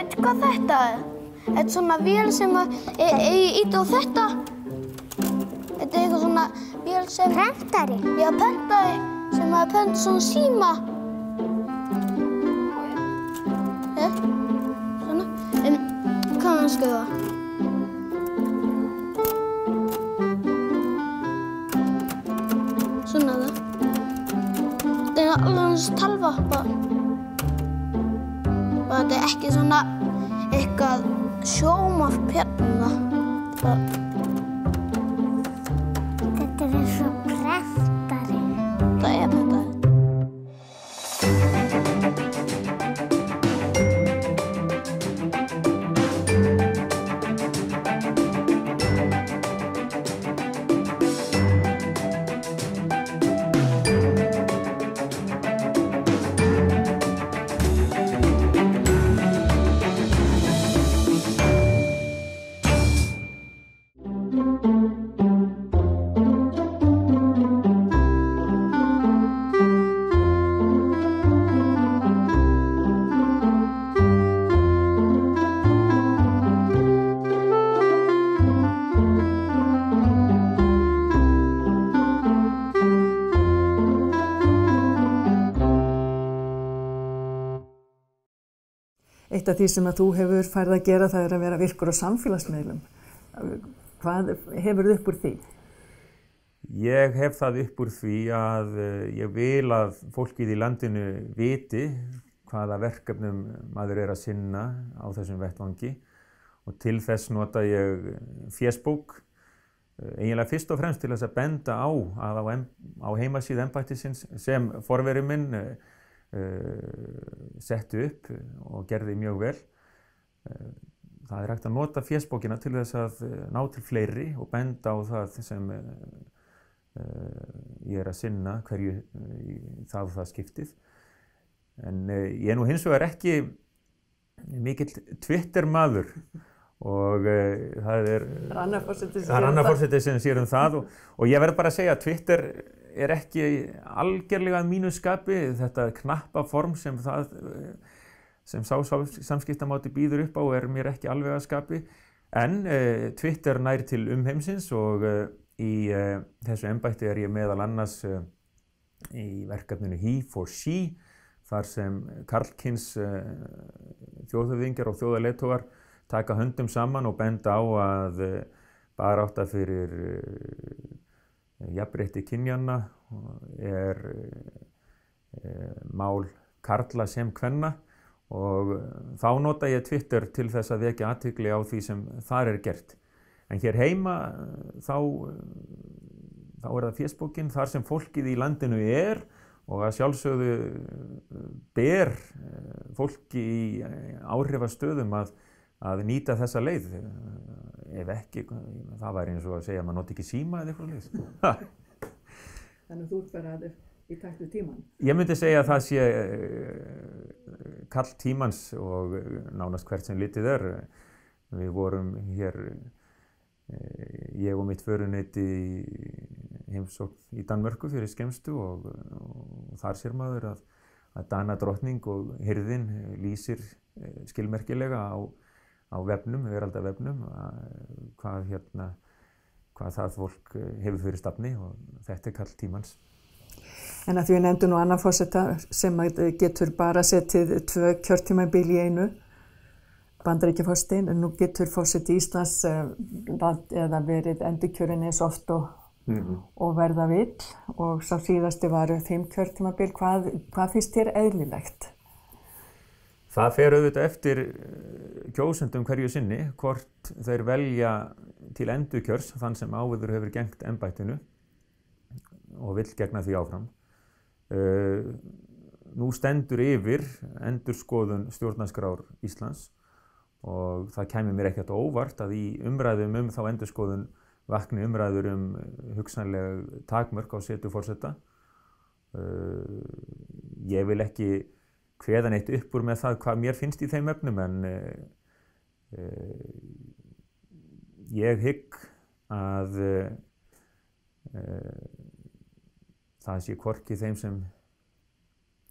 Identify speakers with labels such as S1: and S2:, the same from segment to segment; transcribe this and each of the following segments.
S1: Veitu hvað þetta er? Þetta er svona vél sem ít á þetta. Þetta er eitthvað svona vél sem... Prentari? Já, prentari. Sem að prenta svona síma. Svona. Hvað er að skrifa? Svona það. Þetta er alveg eins talva bara. Og þetta er ekki svona eitthvað sjónvarp hérna. Þetta er eins og prentari. Það er prentari.
S2: Eitt af því sem að þú hefur farið að gera það er að vera virkur á samfélagsmiðlum. Hvað hefur þið upp úr því?
S3: Ég hef það upp úr því að ég vil að fólkið í landinu viti hvaða verkefnum maður er að sinna á þessum vettvangi og til þess nota ég Facebook eiginlega fyrst og fremst til þess að benda á að á heimasíðu embættisins sem forveri minn setti upp og gerði mjög vel. Það er hægt að nota Facebookina til þess að ná til fleiri og benda á það sem ég er að sinna hverju það skiptið. En ég er nú hins vegar ekki mikill Twitter maður og það er annar forseti sem sér það og ég verð bara að segja að Twitter er ekki algerlega að mínu skapi. Þetta knappa form sem sá samskiptamáti býður upp á er mér ekki alveg að skapi. En Twitter nær til umheimsins og í þessu embætti er ég meðal annars í verkefninu He for She, þar sem karlkyns þjóðhöfðingjar og þjóðarleiðtogar taka höndum saman og benda á að barátta fyrir jafnrétti kynjanna er mál karla sem kvenna og þá nota ég Twitter til þess að vekja athygli á því sem þar er gert. En hér heima þá er það Facebookin þar sem fólkið í landinu er og að sjálfsögðu ber fólki í áhrifastöðum að nýta þessa leið. Ef ekki, það væri eins og að segja að maður noti ekki síma eða eitthvað leið.
S2: Þannig þú ert bara í takt við tímann?
S3: Ég myndi segja að það sé kall tímans og nánast hvert sem litið er. Við vorum hér, ég og mitt föruneyti heimsókn í Danmörku fyrir skemmstu og þar sér maður að Danadrottning og hirðin lýsir skilmerkilega á vefnum, veraldavefnum, hvað það fólk hefur fyrir stafni og þetta er kall tímans.
S2: En að því við nefndum nú annan forseta sem getur bara setið 2 kjörtímabil í einu, Bandaríkjaforsetinn, en nú getur forseti Íslands eða verið endurkjörinn eins oft og verða vill og sá síðasti var 5 kjörtímabil. Hvað finnst þér eðlilegt?
S3: Það fer auðvitað eftir kjósendum hverju sinni, hvort þeir velja til endurkjörs þann sem áður hefur gegnt embættinu og vill gegna því áfram. Nú stendur yfir endurskoðun stjórnarskrár Íslands og það kæmi mér ekkert óvart að í umræðum þá endurskoðun vakni umræður hugsanlega takmörk á setu forseta. Ég vil ekki kveða neitt upp úr með það hvað mér finnst í þeim efnum en ég hygg að það sé hvorki þeim sem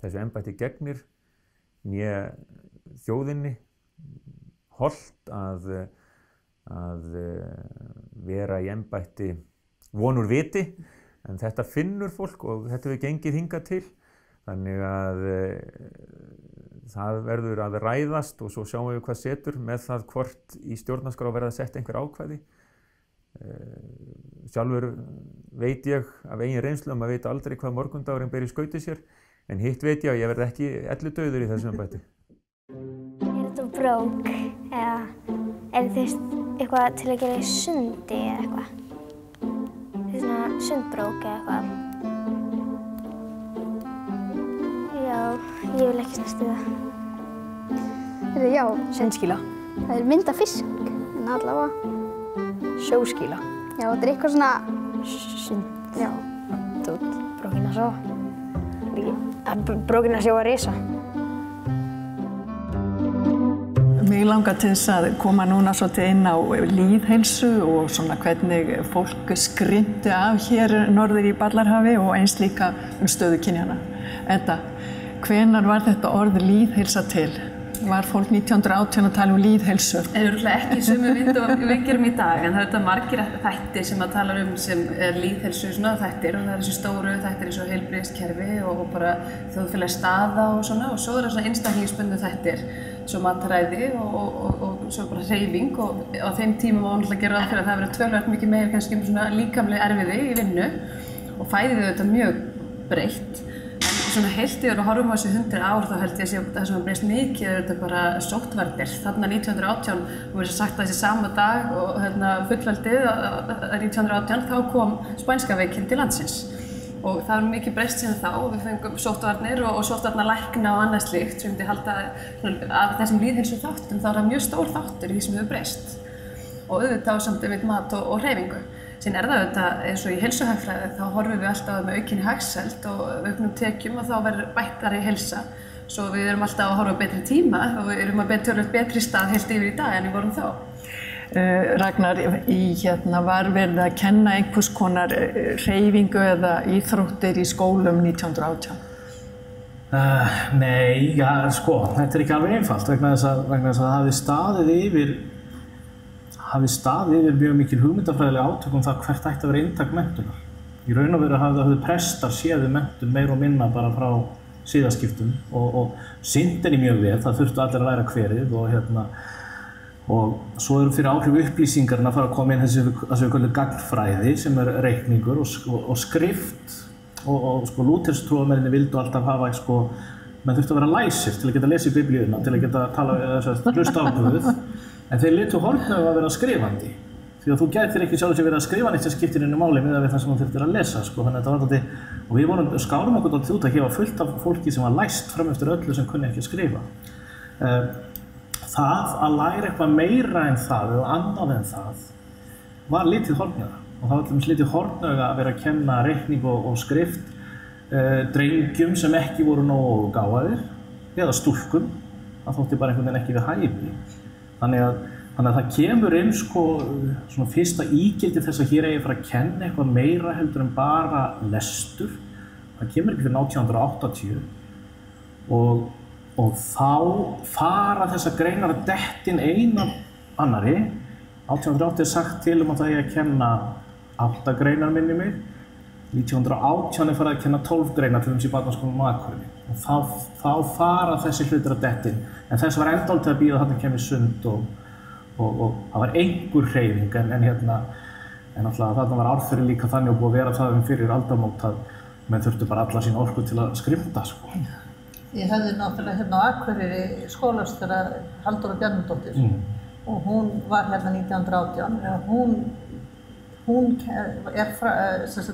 S3: þessu embætti gegnir né þjóðinni hollt að vera í embætti von úr viti, en þetta finnur fólk og þetta hefur gengið hingað til. Þannig að það verður að ræðast og svo sjáum við hvað setur með það hvort í stjórnarskrá verða að setja einhver ákvæði. Sjálfur veit ég af eigin reynslu að maður veit aldrei hvað morgundagurinn ber í skauti sér, en hitt veit ég að ég verð ekki ellidauður í þessum embætti.
S1: Þetta brók eða eitthvað til að gera í sundi eða eitthvað? Svona sundbrók eða eitthvað? Já, ég vil ekki snerta það.
S4: Já,
S5: sundskýla.
S4: Það mynd af fisk, en allavega.
S5: Sjóskýla.
S4: Já, þetta eitthvað svona...
S5: Sund.
S4: Já.
S5: Tótt. Brókina sjó. Brókina sjó að risa.
S2: Mig langar til þess að koma núna svolítið inn á lýðheilsu og svona hvernig fólk skrimti af hér norður í Ballarhafi og eins líka stöðu kynjanna. Edda, hvenær var þetta orð lýðheilsa til? Var fólk 1918 að tala lýðheilsu?
S6: Örugglega ekki í sömu mynd og við gerum í dag, en það eru margir þættir sem að tala sem lýðheilsu svona þættir, og það eru þessi stóru þættir eins og heilbrigðiskerfi og bara þjóðfélags staða og svona, og svo eru svona einstaklingsbundnu þættir, svo mataræði og svo bara hreyfing, og á þeim tíma var náttúrulega að gera ráð fyrir að það verið töluvert mikið meira kannski svona líkamleg erfiði í vinnu og fæðið þetta mjög breytt. Svona heilt yfir að horfum á þessu 100 ár þá held ég að það sem breyst mikið þetta bara sóttvarnir. Þarna 1918, og við sagt að þessi sama dag og fullveldið 1918 þá kom spænska veikin til landsins. Og það var mikið breyst síðan þá og við fengum sóttvarnir og sóttvarnalækna og annað slíkt sem myndi halda af þessum lýðheilsu þáttum þá er það mjög stór þáttur í því sem hefur breyst. Og auðvitað á samt mat og hreyfingu. Síðan það auðvitað eins og í heilsuhagfræði þá horfum við alltaf með aukinni hagsæld og auknum tekjum og þá verður bættari heilsa. Svo við erum alltaf að horfa á betri tíma og við erum að betri stað heilt yfir í dag en við vorum þá.
S2: Ragnar, var verið að kenna einhvers konar hreyfingu eða íþróttir í skólum 1918?
S7: Nei, þetta er ekki alveg einfalt vegna þess að það hafi staðið yfir mjög mikil hugmyndafræðileg átök það hvert ætti að vera inntak menntunar. Í raun og veru hafði prestar séð menntun meira og minna bara frá siðaskiptum og sinnt henni mjög vel, það þurftu allir að læra hverið og svo eru fyrir áhrif upplýsingarna að fara að koma inn þessi gagnfræði sem er reikningur og skrift og lúterstrúarmennirnir vildu alltaf hafa menn þurftu að vera læsir til að geta lesið biblíuna, til að geta hlusta á Guð. En þeir litu horfnögu að vera skrifandi. Því að þú gætir ekki sjálf sem verið að skrifa neitt sem skiptir inn í máli miðað við það sem þú þurftir að lesa. Þannig að þetta var dálítið, og við skárum okkur dálítið út að gefa fullt af fólki sem var læst fram eftir öllu sem kunni ekki að skrifa. Það að læra eitthvað meira en það eða annað en það var litið horfnöga. Og það var til dæmis litið horfnöga að vera að kenna reikning og skrift drengjum sem ekki voru nógu gáfaðir eða stúlkum. Það þótti bara einhvern veginn ekki við hæfi. Þannig að það kemur inn svona fyrsta ígildi þess að hér eigi að fara að kenna eitthvað meira heldur en bara lestur. Það kemur ekki fyrir 1980 og þá fara þessar greinar að detta inn eina annari. 1880 er sagt til að það eigi að kenna 8 greinar minni mig. 1918 er farið að kenna 12 greinar til í barnaskólanum á Akureyri. Og þá fara þessi hlutir að detta inn. En þess var endálítið að bíða að þarna kemur sund og það var einhver hreyfing en alltaf þarna var árferði líka þannig og búið að vera það fyrir aldamót að menn þurftu bara alla sín orku til að skrimta.
S8: Ég hefði náttúrulega hérna á Akureyri skólastöra Halldóra Bjarnadóttir og hún var hérna 1918 og hún er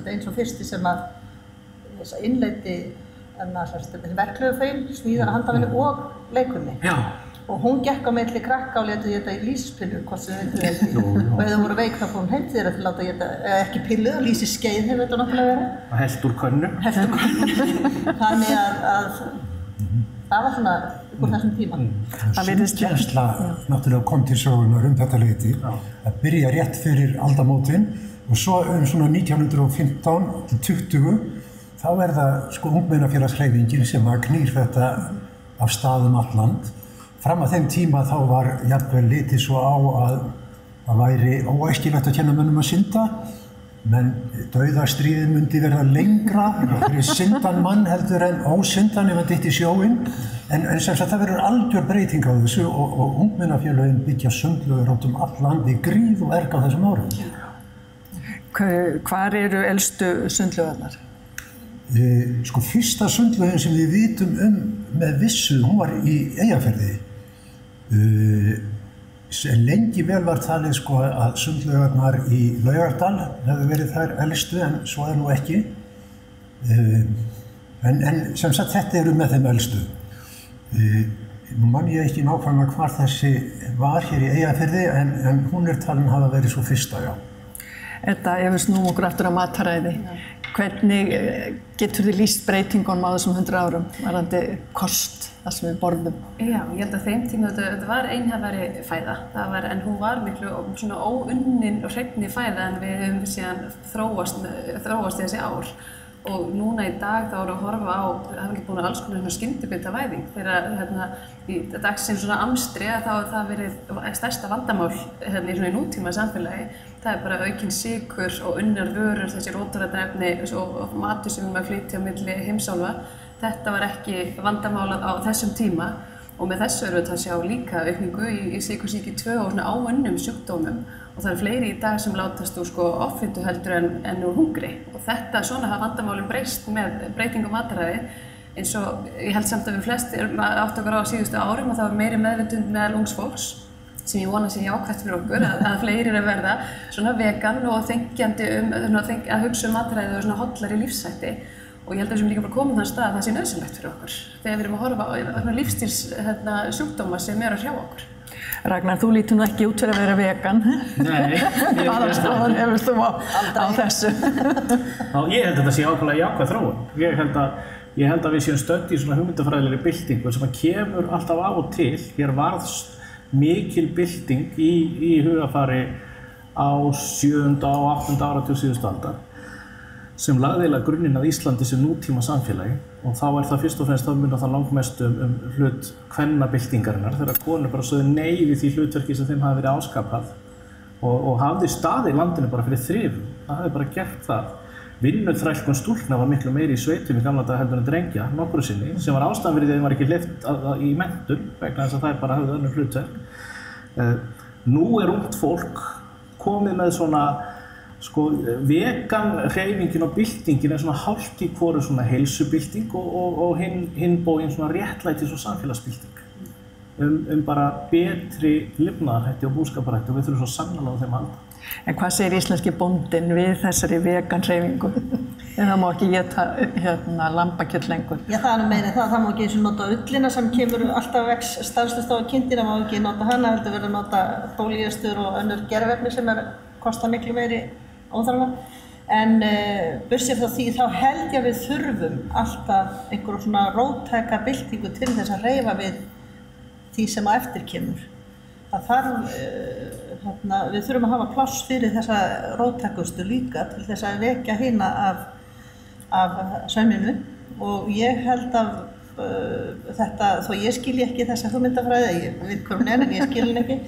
S8: eins og fyrsti sem að innleiddi verklögufein, smíðar, handavinnu og leikunni. Og hún gekk á milli krakka og leti þetta í lýsispillu, hvort sem við veitum. Og ef það voru veik þá fór hún heim til þeirra til að láta þetta, ekki pillu, lýsiskeið hefur þetta náttúrulega verið.
S7: Og hellt úr könnu.
S8: Þannig að það var svona úr þessum tíma.
S9: Kennsla náttúrulega kom til sögunar þetta leyti að byrja rétt fyrir aldamótin og svo svona 1915-20 þá það ungmennafélagshreyfingin sem knýr þetta af stað allt land fram að þeim tíma þá var jafnvel litið svo á að það væri óæskilegt að kenna mönnum að synda, menn dauðastríðið myndi verða lengra fyrir syndan mann heldur en ósyndan ef hann dytti í sjóinn, en sem sagt það verður algjör breyting á þessu og ungmennafélögin byggja sundlaugar út all land í gríð og erg á þessum árum.
S10: Hvar eru elstu sundlaugarnar?
S9: Sko fyrsta sundlaugin sem við vitum með vissu, hún var í Eyjafirði. Lengi vel var talið sko að sundlaugarnar í Laugardal hefðu verið þær elstu, en svo nú ekki. En sem sagt þetta eru með þeim elstu. Nú man ég ekki nákvæmlega hvar þessi var hér í Eyjafirði, en hún talin hafa verið svo fyrsta, já.
S10: Edda, ef við snúum okkur aftur á mataræði, hvernig getur þið lýst breytingunum á þessum 100 árum varðandi kost, það sem við borðum?
S6: Já, ég held að þeim tíma þetta var einhæfari fæða, en hún var miklu svona óunnin og hreinni fæða en við höfum síðan þróast í þessi ár. Og núna í dag þá erum við að horfa á, það hefur ekki búin alls konar skyndibitavæðing, þegar í dagsins svona amstri þá er það verið stærsta vandamál í nútíma samfélagi. Það bara aukinn sykur og unnar vörur, þessi rótarefni og matur sem við erum að flytja á milli heimsálfa. Þetta var ekki vandamál á þessum tíma og með þessu erum við að sjá líka aukningu í sykursýki 2 og svona áunnum sjúkdómum. Og það fleiri í dag sem látast úr offitu heldur en úr hungri. Og svona hafa vandamálin breyst með breytingu á mataræði. Eins og ég held samt að við flest átt okkur á síðustu árum og það var meiri meðvitund meðal ungs fólks, sem ég vona sé jákvætt fyrir okkur, að fleiri að verða svona vegan og þengjandi að hugsa mataræði og svona hollari lífshætti. Og ég held að við sem líka bara komum þann stað að það sé nauðsynlegt fyrir okkur. Þegar við erum að horfa á lífstíls sjúkdóma sem að hrjá okkur.
S10: Ragnar, þú lítur nú ekki út fyrir að vera vegan.
S7: Nei.
S10: Hvaða skoðun hefur þú á þessu?
S7: Ég held að þetta sé ákveðlega jákvæð þróun. Ég held að við séum stödd í svona hugmyndafræðilegri byltingu sem kemur alltaf af og til. Hér varð mikil bylting í hugafari á 7. og 8. áratug síðustu aldar sem lagði eiginlega grunninn að Íslandi sem nútíma samfélagi og þá það fyrst og fremst það langmest hlut kvennabyltingarinnar þegar konur bara sögðu nei við því hlutverki sem þeim hafi verið áskapað og hafði staðið í landinu bara fyrir þrifum. Það hefði bara gert það. Vinnuþrælkun stúlkna var miklu meiri í sveitum í gamla daga heldur en drengja nokkru sinni sem var ástæðan fyrir því að þeim var ekki hleypt í menntun vegna þess að þær bara höfðu önnur hlutverk. Nú ungt fólk komið með svona vegan hreyfingin og byltingin svona hálft í hvoru svona heilsubylting og hinn bóginn svona réttlætis og samfélagsbylting bara betri lifnaðarhætti og búskaparhætti og við þurfum svo sannarlega á þeim að halda.
S10: En hvað segir íslenski bóndinn við þessari vegan hreyfingu? En það má ekki éta lambakjöt lengur.
S8: Já, það meiri það má ekki eins og nota ullina sem kemur alltaf vex stanslaust á kindina, má ekki nota hana, heldur verið að nota pólíestur og önnur gervefni sem kosta miklu meiri óþarfa. En burtséð frá því þá held ég að við þurfum alltaf einhverjum svona róttæka byltingu til þess að hreyfa við því sem á eftir kemur. Það þarf, við þurfum að hafa pláss fyrir þessa róttækustu líka til þess að vekja hina af svefninu og ég held að þetta, þó ég skilji ekki þessa hugmyndafræði, ég veit hvað hún en ég skilji ekki,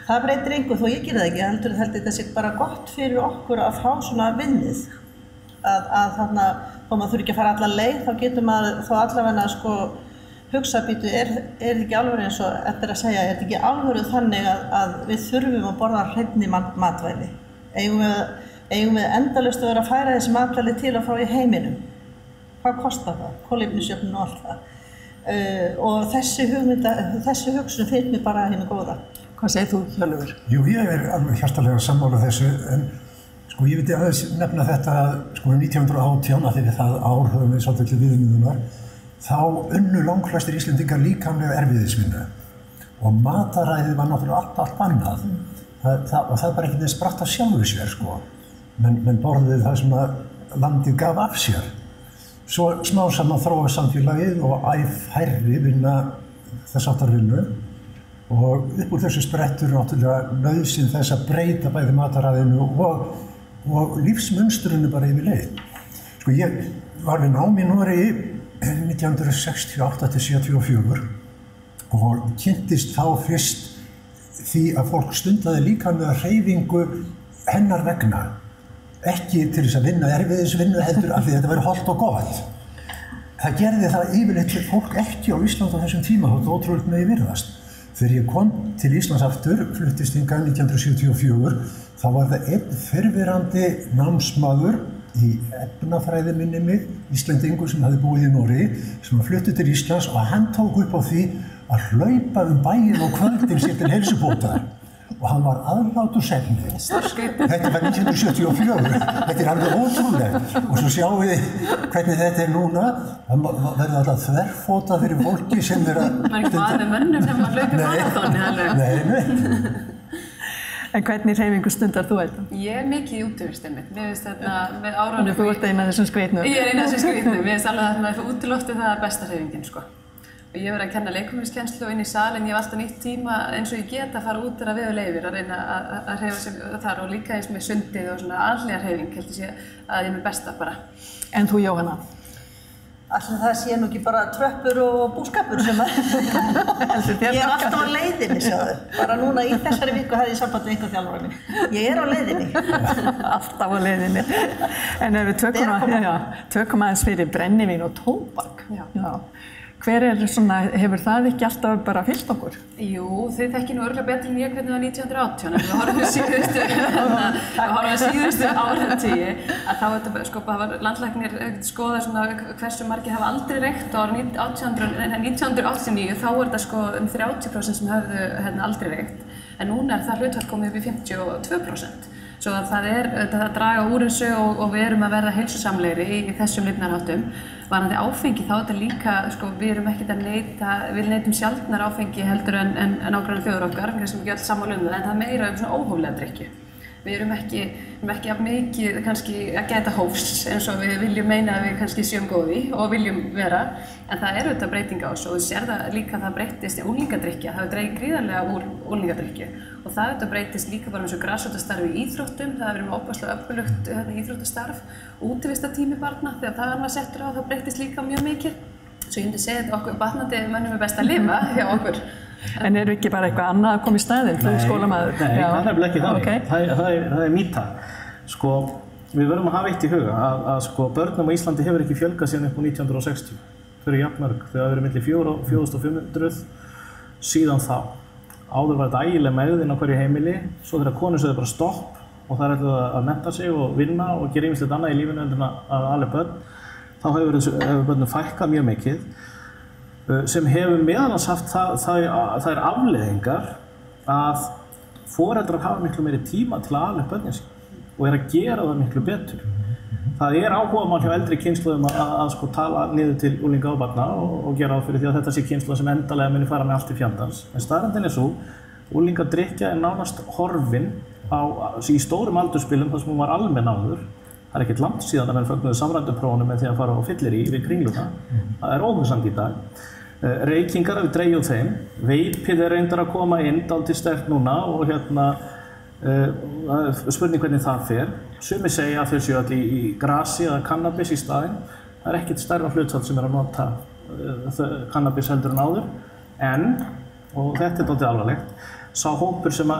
S8: það breytir engu þó ég geri það ekki, heldur þetta sé bara gott fyrir okkur að fá svona vinnið að þarna, þó maður þurfi ekki að fara alla leið, þá getur maður þó allavega hugsa býtu, ekki alveg eins og eftir að segja, þetta ekki alveg þannig að við þurfum að borða hreinni matvæli. Eigum við endalaust að vera að færa þessi matvæli til og frá í heiminum? Hvað kostar það? Kolefnisjöfnun og allt það. Og þessi hugsun finnst mér bara hinu góða.
S10: Hvað segir þú, Hjörleifur?
S9: Jú, ég alveg hjartalega sammála þessu, en ég vildi aðeins nefna þetta 1918 að því við það ár höfum við svolítið til viðmiðunar, þá unnu langflestir Íslendingar líkamlega erfiðisvinnu og mataræðið var náttúrulega allt annað og það bara ekki spratt af sjálfu sér menn borðið það sem að landið gaf af sér. Svo smá saman þróast samfélagið og færri vinna þess áttar vinnu og upp úr þessu sprettur náttúrulega nauðsyn þess að breyta bæði mataræðinu og lífsmunstrinu bara yfir leið. Ég var við nám í Noregi 1968 til 74 og kynntist þá fyrst því að fólk stundaði líkamlega hreyfingu hennar vegna. Ekki til þess að vinna erfiðisvinnu heldur af því þetta væri hollt og gott. Það gerði það yfirleitt fólk ekki á Íslandi á þessum tíma, þótt ótrúlega megi virðast. Þegar ég kom til Íslands aftur, fluttist hingað 1974, þá var það einn fyrrverandi námsmaður í efnafræði minni mig, Íslendingur sem hafði búið í Noregi, sem var fluttur til Íslands og hann tók upp á því að hlaupa bæinn og kvöldin sér til heilsubótar. Og hann var aðlátursefni. Þetta var 1974, þetta alveg ótrúlegt. Og svo sjáum við hvernig þetta núna, það verður alltaf þverfóta fyrir fólki sem að...
S6: Það ekki maður mönnum þegar maður hlaupir marathoni alveg.
S9: Nei.
S10: En hvernig hreyfingu stundar þú þetta?
S6: Ég mikið í útivist einmitt. Mér finnst þetta með árunum...
S10: Þú ert eina af þessum skrýtnu?
S6: Ég eina af þessum skrýtnu. Mér finnst alveg að það útilofti það besta hreyfingin, sko. Og ég verið að kenna leikfimiskenslu og inn í salin, ég hef alltaf nýtt tíma eins og ég get að fara út þegar við leyfir að reyna að hreyfa sig þar og líka eins með sundið og svona allega hreyfing heldur sé að ég er með besta bara.
S10: En þú Jóhanna?
S8: Alltaf það sé nú ekki bara tröppur og búskapur sem að ég er alltaf á leiðinni, sjáðu. Bara núna í þessari viku hefði ég samband við einhver þjálfara minn. Ég er á leiðinni.
S10: Alltaf á leiðinni. En ef við tökum aðeins fyrir brennivín og tóbak. Já. Hver svona, hefur það ekki alltaf bara fylgt okkur?
S6: Jú, þið þekki nú örugglega betur en ég hvernig það var 1918, en við horfum síðustu áratugina að þá þetta, sko, var landlæknir skoða svona hversu margir hafa aldrei reykt og árið 1989 þá var þetta sko 30% sem höfðu aldrei reykt, en núna er það hlutfall komið upp í 52%. Svo að það er að draga úr þessu og við erum að verða heilsusamlegri í þessum lifnaðarháttum. Varðandi áfengi þá er þetta líka, sko, við erum ekkert að neyta, við neytum sjaldnar áfengi heldur en nágrannar þjóðir okkar, kannski ekki öll sammála um það, en það er meira svona óhóflega drykkju. Við erum ekki af mikið kannski að gæta hófs eins og við viljum meina að við kannski séum góði og viljum vera, en það er auðvitað breyting á þessu og þú sér það líka að það breytist í unglingadrykkja, það dreigir gríðarlega úr unglingadrykkju og það auðvitað breytist líka bara eins og grasrótarstarf í íþróttum, það hefur verið óbærslega öflugt íþróttastarf, útivistartími barna þegar það var settur á það breytist líka mjög mikið. Svo ég myndi segja að okkur batnandi mönnum er best að lifa hjá okkur.
S10: En eru ekki bara eitthvað annað að koma í staðinn, þú skólamaður?
S7: Nei, það er nefnilega ekki þannig. Okay. Það er mýta. Sko, við verðum að hafa eitt í huga að sko, börnum á Íslandi hefur ekki fjölgað síðan upp á 1960. Þau eru jafnmörg, þau hafa verið milli 4.000 og 4.500 síðan þá. Áður var þetta ægileg megðin á hverju heimili, svo þegar konur sögðu bara stopp og það er alltaf að mennta sig og vinna og gera ýmislegt annað í lífinu en að ala börn, þá hefur börnum fækkað mjög mikið. Sem hefur meðalans haft það er afleiðingar að foreldrar hafa miklu meiri tíma til að ala upp börnin sín og er að gera það miklu betur. Það er áhugamál hjá eldri kynslóðum að sko tala niður til unglinga og barna og gera á fyrir því að þetta sé kynslóð sem endalega muni fara með allt til fjandans. En staðreyndin er svo, unglingadrykkja er nánast horfin í stórum aldursspilum þar sem hún var almenn áður. Það er ekkert langt síðan að menn fögnuðu samrænduprófunum með því að fara á fyllir í við kringluna. Það er óhugsandi í dag. Reykingar við dregjum þeim. Veipið er reyndar að koma inn dálítið sterkt núna og spurning hvernig það fer. Sumir segja að þau séu allir í grasi eða kannabis í staðinn. Það er ekkert stærra hlutfall sem er að nota kannabis heldur en áður. En, og þetta er dálítið alvarlegt, sá hópur sem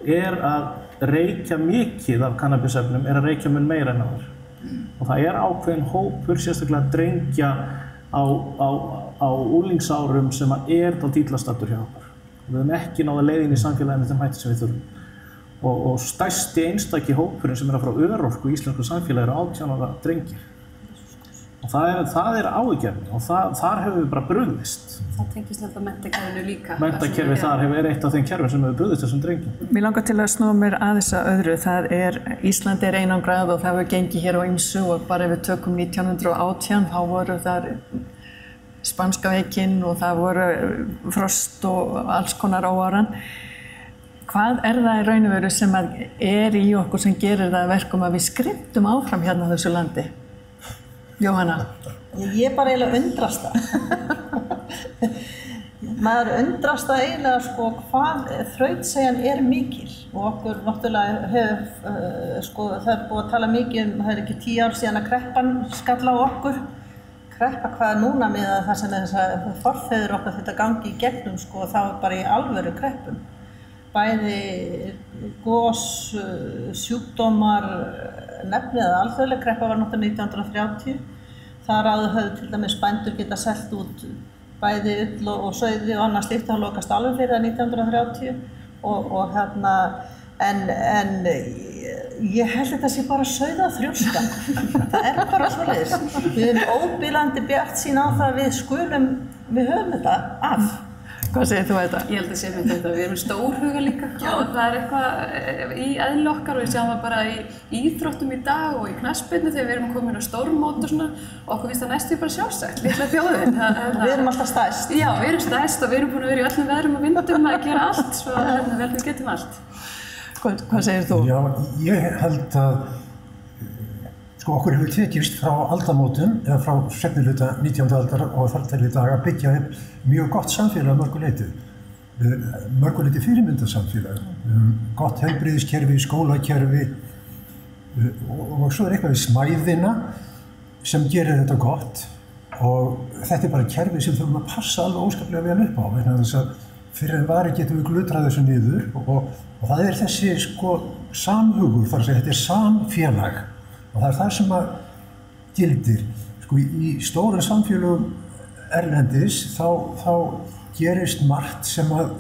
S7: er að reykja mikið af kannabisefnum er að reykja mun meira en áður. Og það er ákveðin hópur, sérstaklega drengja á unglingsárum sem er dálítið illa staddur hjá okkur. Við höfum ekki náð að leiða inn í samfélaginu þeim hætti sem við þurfum. Og stærsti einstaki hópurinn sem er að frá örorku í íslensku samfélagi eru 18 ára drengir. Og það er áhyggjuefni og þar hefur við bara brugðist.
S6: Það tengist nefnilega menntakerfinu líka.
S7: Menntakerfi þar hefur eitt af þeim kerfum sem hefur brugðist þessum drengjum.
S10: Mér langar til að snúa mér aðeins að öðru. Ísland er einangrað og það hefur gengið hér á ýmsu og bara ef við tökum 1918 þá voru þar spanska veikin og það voru frost og alls konar óáran. Hvað er það í raun og veru sem er í okkur sem gerir það verkum að við skriftum áfram hérna á þessu landi? Jóhanna?
S8: Ég bara eiginlega undrast það. Maður undrast það eiginlega sko hvað þrautseigjan er mikil og okkur náttúrulega hefur, sko það er búið að tala mikið það er ekki 10 ár síðan að kreppan skall á okkur. kreppa hvað núna með að það sem þessar forfeður okkar þetta gangi í gegnum sko, það var bara í alvöru kreppum. Bæði gos, sjúkdómar, nefnið að alþjóðleg kreppa var náttúrulega 1930. Þar áður höfðu til dæmis bændur geta selt út bæði ull og sauði og annað slíkt og lokast alveg fyrir það 1930 og hérna en ég held þetta sé bara sauðaþrjóska. Það bara svoleiðis. Við erum óbilandi bjartsýn á það að við höfum þetta af.
S10: Hvað segir þú þetta?
S6: Ég held að segja þetta, við erum stórhuga líka og það eitthvað í eðli okkar og við sjáum það bara í íþróttum í dag og í knattspyrnu þegar við erum komin á stórmót og svona og okkur finnst það næstu bara sjálfsagt, litla þjóðin.
S8: Við erum alltaf stærst.
S6: Já, við erum stærst og við erum búin að vera í öllum veðrum og vindum að gera allt svo vel við getum allt.
S10: Hvað segir þú?
S9: Já, ég held að sko okkur hefur tekist frá aldamótum eða frá seinni hluta 19. aldar og þar til í dag að byggja upp mjög gott samfélag mörgu leyti fyrirmyndarsamfélag, gott heilbrigðiskerfi, skólakerfi og svo eitthvað við smæðina sem gerir þetta gott og þetta bara kerfi sem þurfum að passa alveg óskaplega vel upp á vegna þess að fyrir en vari getum við glutrað þessu niður og það þessi sko samhugur, þar að segja þetta samfélag og það það sem að gildir. Sko í stóra samfélögum erlendis þá gerist margt sem að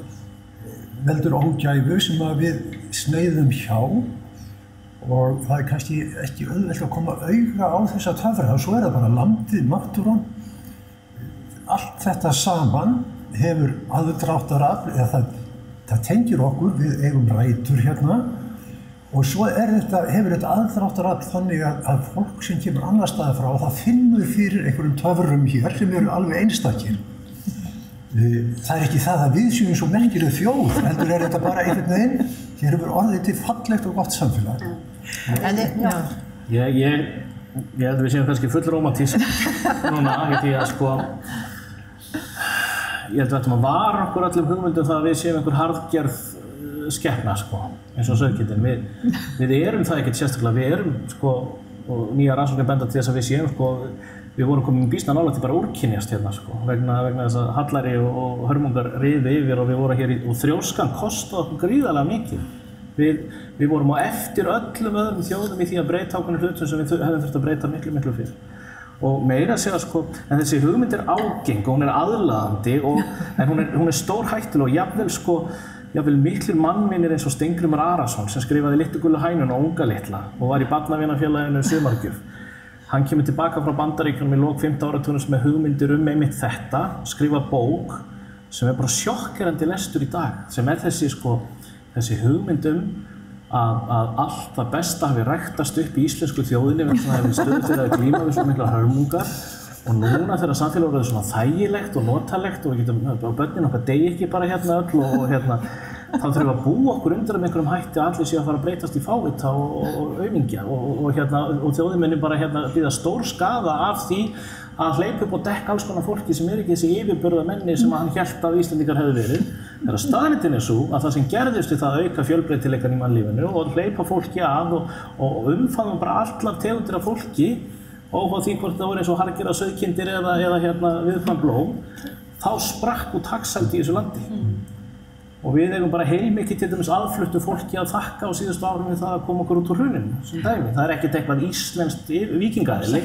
S9: veldur ógæfu sem að við sneiðum hjá og það kannski ekki auðvelt að koma auga á þessa töfra og svo það bara landið, náttúran. Allt þetta saman hefur aðdráttarafl eða það tengir okkur, við eigum rætur hérna og svo hefur þetta aðdráttarafl þannig að fólk sem kemur annar staðar frá það finnur fyrir einhverjum töfrum hér sem eru alveg einstakir. Það ekki það að við séum svo merkileg þjóð, heldur þetta bara einhvern veginn, hér hefur orðið til fallegt og gott samfélag.
S7: Ég held að við séum kannski full rómantísk núna, því að sko ég held að við ættum að vara okkur öllum hugmyndum það að við séum einhver harðgerð skepna sko, eins og sauðkindin. Við erum það ekkert sérstaklega, við erum sko, og nýja rannsóknir benda til þess að við séum sko, við vorum komin býsna nálægt til bara úrkynjast hérna sko, vegna þess að Hallari og hörmungar riðu yfir og við vorum hér og þrjóskan kostaði okkur gríðarlega mikið. Við vorum á eftir öllum öðrum þjóðum í því að breyta ákveðnum hlutum sem við hefðum þurft að breyta miklu fyrr. Og meira að segja sko, en þessi hugmynd ágeng og hún aðlaðandi en hún stórhættuleg og jafnvel miklir mannvinir eins og Steingrímur Arason sem skrifaði Litlu gulu hænuna og Unga litla og var í barnavinafélaginu Sumargjöf. Hann kemur tilbaka frá Bandaríkjunum í lok 5. áratugarins með hugmyndir einmitt þetta, skrifa bók sem bara sjokkerandi lestur í dag, sem þessi hugmynd að allt það besta hafi ræktast upp í íslensku þjóðinni vegna það hefði stöðugt verið að glíma við svo miklar hörmungar og núna þegar samfélagið verður svona þægilegt og notalegt og börnin okkar deyja ekki bara hérna öll og þá þurfum við að búa okkur undir með einhverjum hætti að allir séu að fara að breytast í fávita og aumingja og þjóðin muni bara bíða stór skaða af því að hleypa upp og dekka alls konar fólki sem ekki þessi yfirburða menni sem hann hélt að Íslendingar hefðu verið. Þegar staðreyndin svo að það sem gerðist við það að auka fjölbreytileikann í mannlífinu og hleypa fólki að og umfanga bara allar tegundir af fólki óháð því hvort það voru eins og harðgerðar sauðkindir eða viðkvæm blóm, þá sprakk út hagsæld í þessu landi. Og við eigum bara heilmikið til dæmis aðfluttu fólki að þakka á síðustu árum við það að koma okkur út úr hruninu, sem dæmi. Það ekkert eitthvað íslenskt víkingaeðli.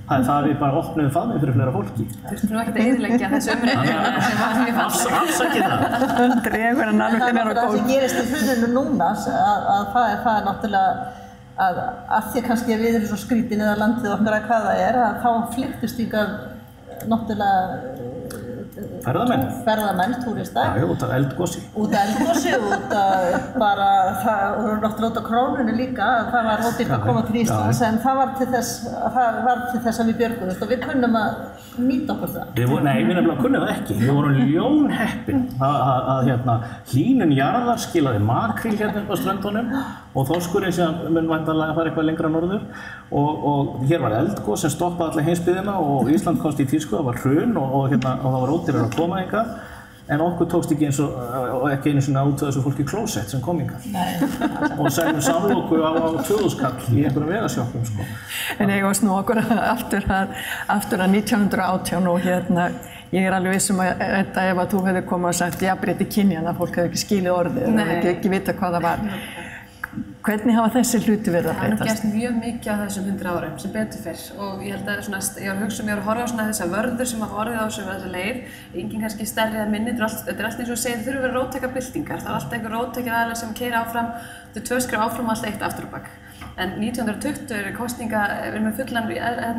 S7: Það við bara opnuðum faðminn fyrir fleira fólki.
S6: Þurftum nú ekkert að eyðileggja þessu umræðu sem var mjög falleg.
S7: Afsakið það.
S10: Dregur en alveg þinn
S8: það sem gerist í hruninu núna, að það náttúrulega að því kannski að við erum svo skrítin eða landið okkar að hvað það að þá flyktust ykkar náttúrulega ferðamenn, túristar.
S7: Já, út af eldgosi.
S8: Út af bara það, og náttúrulega út af krónunni líka, það var ódýrt að koma til Íslands, en það var til þess að við björguðumst og við kunnum að nýta okkur það.
S7: Nei, við nefnilega kunnum það ekki. Við vorum ljónheppin að hlýnun jarðar skilaði makríl hérna upp á ströndunum og þorskurinn sem mun væntanlega fara eitthvað lengra norður og hér var eldgos sem stoppaði alla heimsbyggðina og Ísland komst í tísku, það var hrun og það var ódýrara að koma hingað En okkur tókst ekki eins og ekki einu svona út af þessu fólki klósett sem kom hingað. Nei. Og segjum samloku á 2000 kall í einhverjum vegasjoppum, sko.
S10: En ég var snú okkur aftur að 1918 og ég alveg viss að þetta ef að þú hefði komið og sagt jafnrétti kynjanna, fólk hefði ekki skilið orðið og hefði ekki vita hvað það var. Hvernig hafa þessi hluti verið að breytast?
S6: Það gerst mjög mikið á þessum 100 árum sem betur fyrr og ég held að svona, ég var að hugsa ég var að horfa á svona þessa vörður sem hafa orðið á þessa leið, engin kannski stærri eða minni, þetta er allt eins og segir þurfa að vera róttækar byltingar, það er alltaf einhver róttækir aðilar sem keyra áfram, þetta er 2 skref áfram og alltaf 1 aftur á bak. En 1920 er við erum með fullan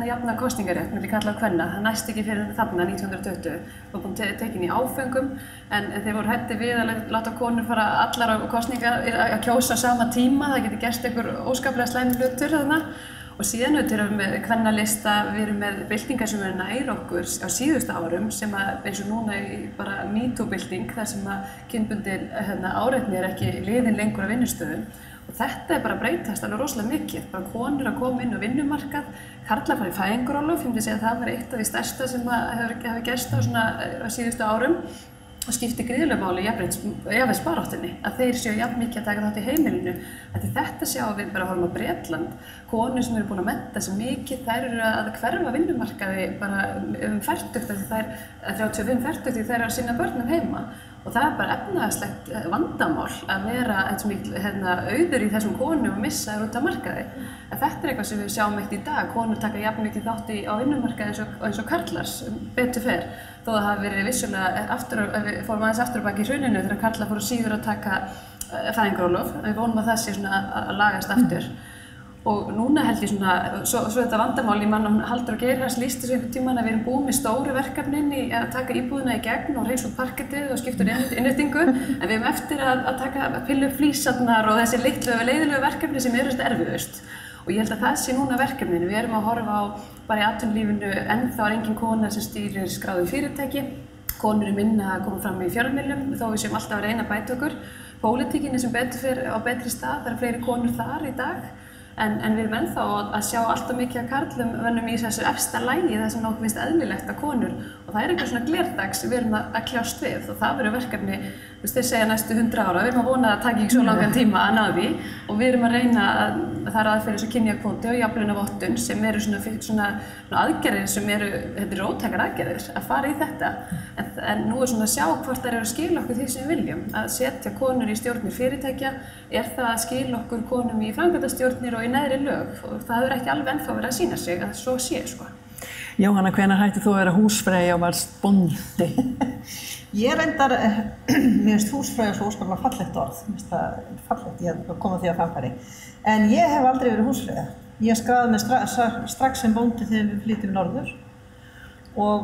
S6: jafna kosningarétt, myndi kalla á kvenna, það næst ekki fyrir þarna 1920, var búin tekin í áföngum, en þeir voru hættir við að láta konur fara allar á kosningar að kjósa á sama tíma, það getur gerst einhver óskaplega slæmur hlutur þarna. Og síðan erum við með kvennalista, við erum með byltingar sem eru nær okkur á síðustu árum sem eins og núna bara MeToo-bylting þar sem kynbundin áreitni er ekki liðin lengur af vinnustöðum. Og þetta er bara að breytast alveg rosalega mikið, bara konur að koma inn á vinnumarkað, karlar fara í fæðingarorlof, ég myndi segja að það var eitt af því stærsta sem hefur gerst á síðustu árum og skiptir gríðarlegu máli í jafnréttisbaráttunni, að þeir séu jafn mikið að taka þátt í heimilinu. Þetta sjáum við bara að horfa á Bretland, konur sem eru búin að mennta sig mikið, þær eru að hverfa vinnumarkaði bara fertugt, 35-40 því þær eru að sinna börnum heima. Og það er bara efnahagslegt vandamál að vera auður í þessum konum og missa þær út af markaði. En þetta er eitthvað sem við sjáum ekkert í dag, konur taka jafn mikið þátt á vinnumarkaði eins og karlar, betur fer. Þó það hafi verið vissulega, við fórum aðeins aftur á bak í hruninu þegar karlar fóru síður að taka fæðingarorlof, en við vonum að það sé svona að lagast aftur. Og núna held ég svona, svo þetta vandamál í mann Halldór Geirharðs lýsti þessu einhvern tímann að við erum búin með stóru verkefnin í að taka íbúðina í gegn og hreinsa út parkettið og skipta innréttingu, en við erum eftir að taka pilla upp flísarnar og þessi litlu og leiðilegu verkefni sem eru erfiðust. Og ég held að það sé núna verkefninu, við erum að horfa á bara í atvinnulífinu, ennþá er engin kona sem stýrir skráðu fyrirtæki, konur er minna að koma fram í fjölmiðlum, þó við séum alltaf að reyna að bæta okkur. Pólitíkinni sem betur fer á betri stað, það eru fleiri konur þar í dag. En við erum ennþá að sjá alltaf mikið af karlum vönnum í þessu efsta lagi það sem nokkuð finnst eðlilegt að konur og það er eitthvað svona glerdags við erum að kljást við og það verður verkefni, þeir segja næstu 100 ára, við erum að vona að það taki ekki svo langan tíma að ná því og við erum að reyna að það er aðferðir svo kynjakvóti og jafnlaunavottun sem eru svona aðgerðir sem eru, þetta eru róttækar aðgerðir að fara í þetta en nú er svona að sjá hvort þær eru að skila okkur því sem við viljum að setja konur í stjórnir fyrirtækja er það að skila okkur konum í framkvæmdastjórnir og í neðri lög og það hefur ekki alveg ennþá verið að sýna sig að svo sé sko.
S10: Jóhanna, hvenær hætti þú að vera húsfreyja og varst bóndi?
S8: Ég reyndar, mér finnst húsfreyja svo óskaplega fallegt orð, mér finnst það fallegt, ég hef komið því á framfæri. En ég hef aldrei verið húsfreyja. Ég skráði mig strax sem bóndi þegar við flyttum norður og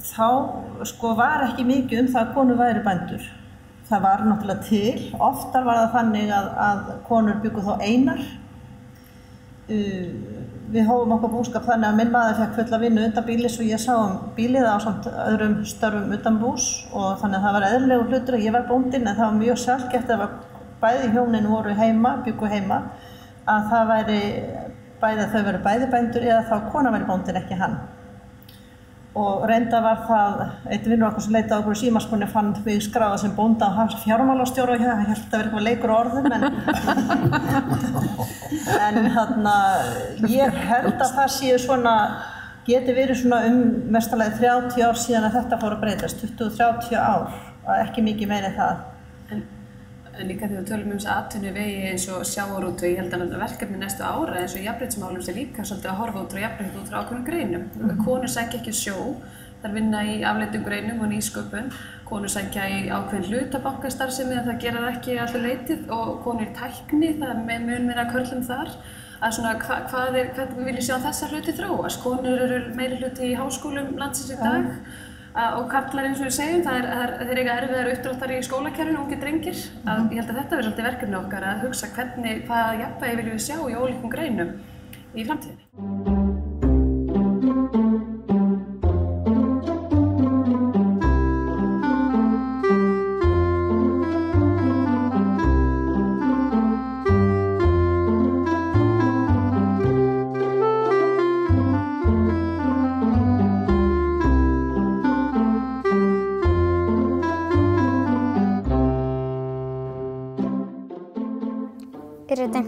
S8: þá sko var ekki mikið það að konur væri bændur. Það var náttúrulega til, oftar var það þannig að konur byggu þá einar. Við hófum okkar búskap þannig að minn maður fekk fulla vinnu utan bílis og ég sá bílið á samt öðrum störfum utan bús og þannig að það var eðlilegur hlutur og ég var bóndinn en það var mjög sjaldgæft að bæði hjónin voru heima, byggu heima, að það væri bæði að þau veru bæði bændur eða þá kona væri bóndinn ekki hann. Og reynda var það, einn vinnur okkur sem leitaði okkur í símaskránni fann mig skráða sem bónda á hans fjármálastjóra og ég held að það verið eitthvað leikur á orðum en ég held að það séu svona, geti verið svona mestalagi 30 ár síðan að þetta fór að breytast, 20-30 ár, ekki mikið meira en það.
S6: En líka þegar við tölum þessu atvinnuvegi eins og sjávarútvegi, ég held að verkefni næstu ára eins og jafnréttismálum sé líka svolítið að horfa út frá jafnrétti út frá ákveðnum greinum. Konur sækja ekki sjó, þær vinna í afleiddum greinum og nýsköpun. Konur sækja í ákveðin hlutabankastarfsemi en það gera það ekki allur leitið og konur í tækni, það er mun meira körlum þar. Að svona hvernig við viljum sjá þessar hluti þróast. Konur eru meiri hluti í háskólum landsins í dag. Og karlar eins og við segjum, þeir eiga erfiðar uppdráttar í skólakerfinu, ungi drengir. Ég held að þetta verður svolítið verkefni okkar að hugsa hvaða jafnvægi viljum við sjá í ólíkum greinum í framtíðinni.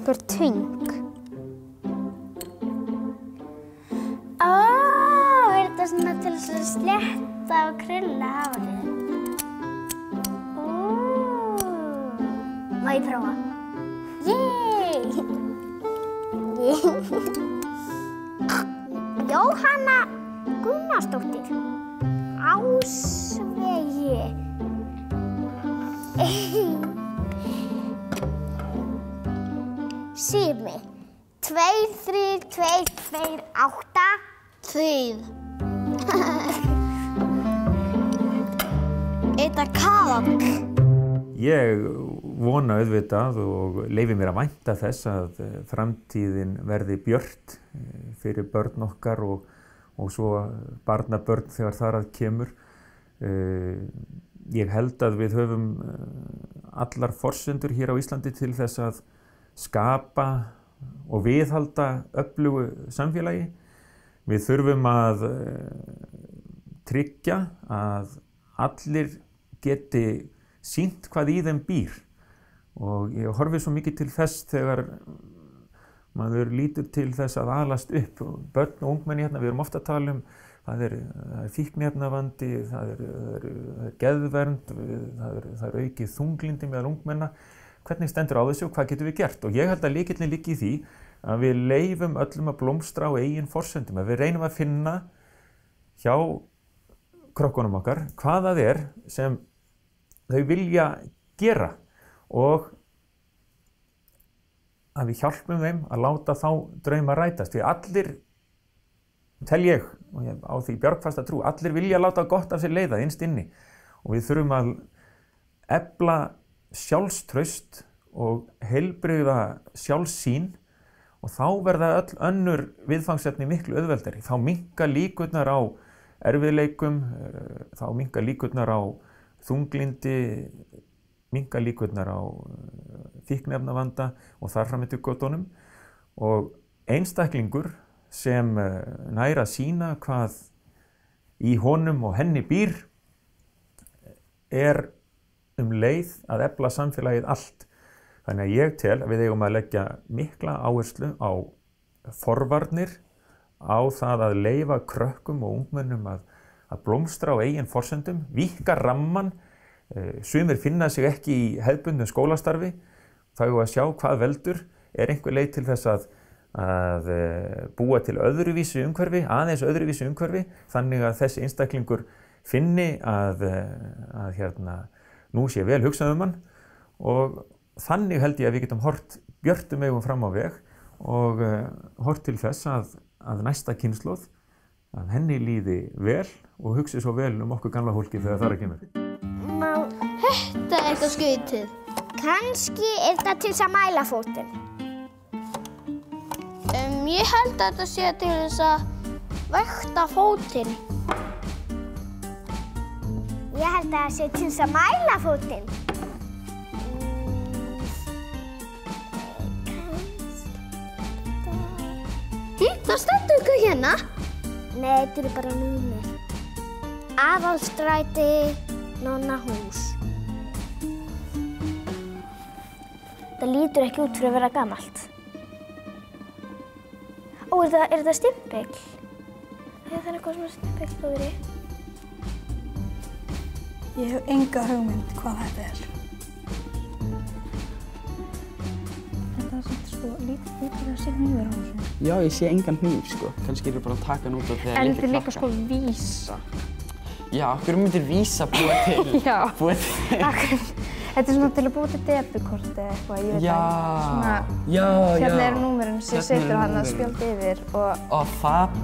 S4: einhver töng?
S1: Er þetta svona til að slétta og krulla hárið? Má ég prófa? Yey! Jóhanna Gunnarsdóttir. Ásvegi. Sími. 23228 3. Þetta kafak.
S3: Ég vona auðvitað og leyfi mér að vænta þess að framtíðin verði björt fyrir börn okkar og svo barnabörn þegar þar að kemur. Ég held að við höfum allar forsendur hér á Íslandi til þess að skapa og viðhalda öflugu samfélagi. Við þurfum að tryggja að allir geti sýnt hvað í þeim býr og ég horfi svo mikið til þess þegar maður lítur til þess að alast upp. Börn og ungmenni hérna, við erum ofta að tala það er fíkniefnavandi, það er geðvernd, það er aukið þunglindi meðal ungmenna. Hvernig stendur á þessu og hvað getum við gert? Og ég held að lykillinn liggi í því að við leyfum öllum að blómstra á eigin forsendum, að við reynum að finna hjá krökkunum okkar hvað það er sem þau vilja gera og að við hjálpum þeim að láta þá drauma rætast. Því allir, tel ég, og ég á því bjargfasta trú, allir vilja láta gott af sér leiða innst inni og við þurfum að efla sjálfstraust og heilbrigða sjálfssýn og þá verða öll önnur viðfangsefni miklu auðveldari. Þá minnka líkurnar á erfiðleikum, þá minnka líkurnar á þunglindi, minnka líkurnar á fíkniefnavanda og þar fram eftir götunum. Og einstaklingur sem nær að sýna hvað í honum og henni býr er leið að efla samfélagið allt. Þannig að ég tel að við eigum að leggja mikla áherslu á forvarnir, á það að leyfa krökkum og ungmennum að blómstra á eigin forsendum, víkka ramman. Sumir finna sig ekki í hefðbundnu skólastarfi, þá eigum við að sjá hvað veldur, er einhver leið til þess að búa til öðruvísi umhverfi, aðeins öðruvísi umhverfi, þannig að þessi einstaklingur finni að nú sé vel hugsað hann og þannig held ég að við getum hort björtum augum fram á veg og hort til þess að næsta kynslóð, að henni líði vel og hugsi svo vel okkur gamla fólki þegar það kemur.
S1: Þetta er eitthvað skrítið. Kannski er þetta til þess að mæla fótinn. Ég held að þetta sé til þess að vekta fótinn. Ég held að það sé til þess að mæla fótinn. Það stendur eitthvað hérna. Nei, þetta er bara númer. Aðalstræti, Nonnahús. Það lítur ekki út fyrir að vera gamalt. Er þetta stimpill? Það er eitthvað svona stimpill á því.
S11: Ég hef enga hugmynd hvað þetta er. Þetta er svona sko lítur að sé hnífur á þessu.
S12: Já, ég sé engan hníf sko. Kannski er bara að taka hann út af þegar
S5: en þetta er líka sko vísa.
S12: Já, hverju myndir vísa búa til?
S5: Já. Þetta er svona til að búa til debitkort eða eitthvað, ég veit ekki. Hérna eru númerinn sem setur hann að spjálta yfir og
S12: það.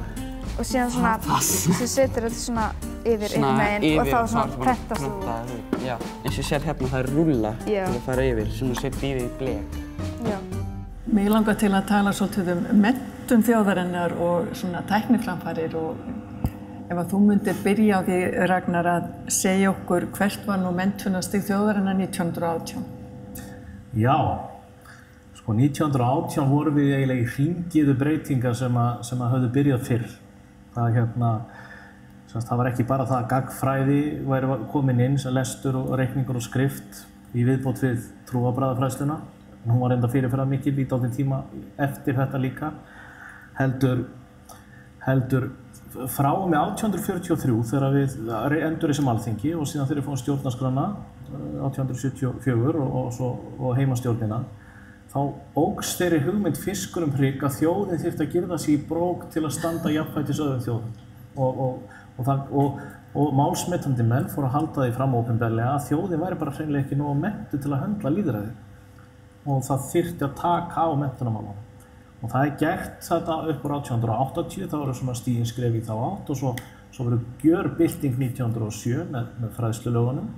S5: Og síðan svona, sem setur þetta svona yfir einhvern veginn og þá svona prentast þú.
S12: Já, eins og sér hérna það er rúlla til að fara yfir sem þú setur yfir í blek.
S5: Já.
S10: Mig langar til að tala svolítið menntun þjóðarinnar og svona tækniframfarir og ef að þú myndir byrja á því, Ragnar, að segja okkur hvert var nú menntunarstig þjóðarinnar 1918?
S7: Já, sko 1918 vorum við eiginlega í hringiðu breytingar sem að höfðu byrjað fyrr. Það var ekki bara það að gagnfræði væri komin inn sem lestur og reikningur og skrift í viðbót við trúarbragðafræðsluna. Hún var enda fyrirferðar mikil í dálítinn tíma eftir þetta líka. Heldur frá og með 1843 þegar við endurreisum Alþingi og síðan þegar við fórum stjórnarskrána 1874 og heimastjórnina, þá óx þeirri hugmynd fiskur hrygg að þjóðin þyrfti að girða sig í brók til að standa jafnfætis öðrum þjóðum. Og málsmetandi menn fóru að halda því fram opinberlega að þjóðin væri bara hreinlega ekki nógu menntuð til að höndla lýðræði og það þyrfti að taka á menntunarmálunum. Og það gert þetta upp úr 1880, þá voru svona stigin skref í þá átt og svo verður gjörbylting 1907 með fræðslulögunum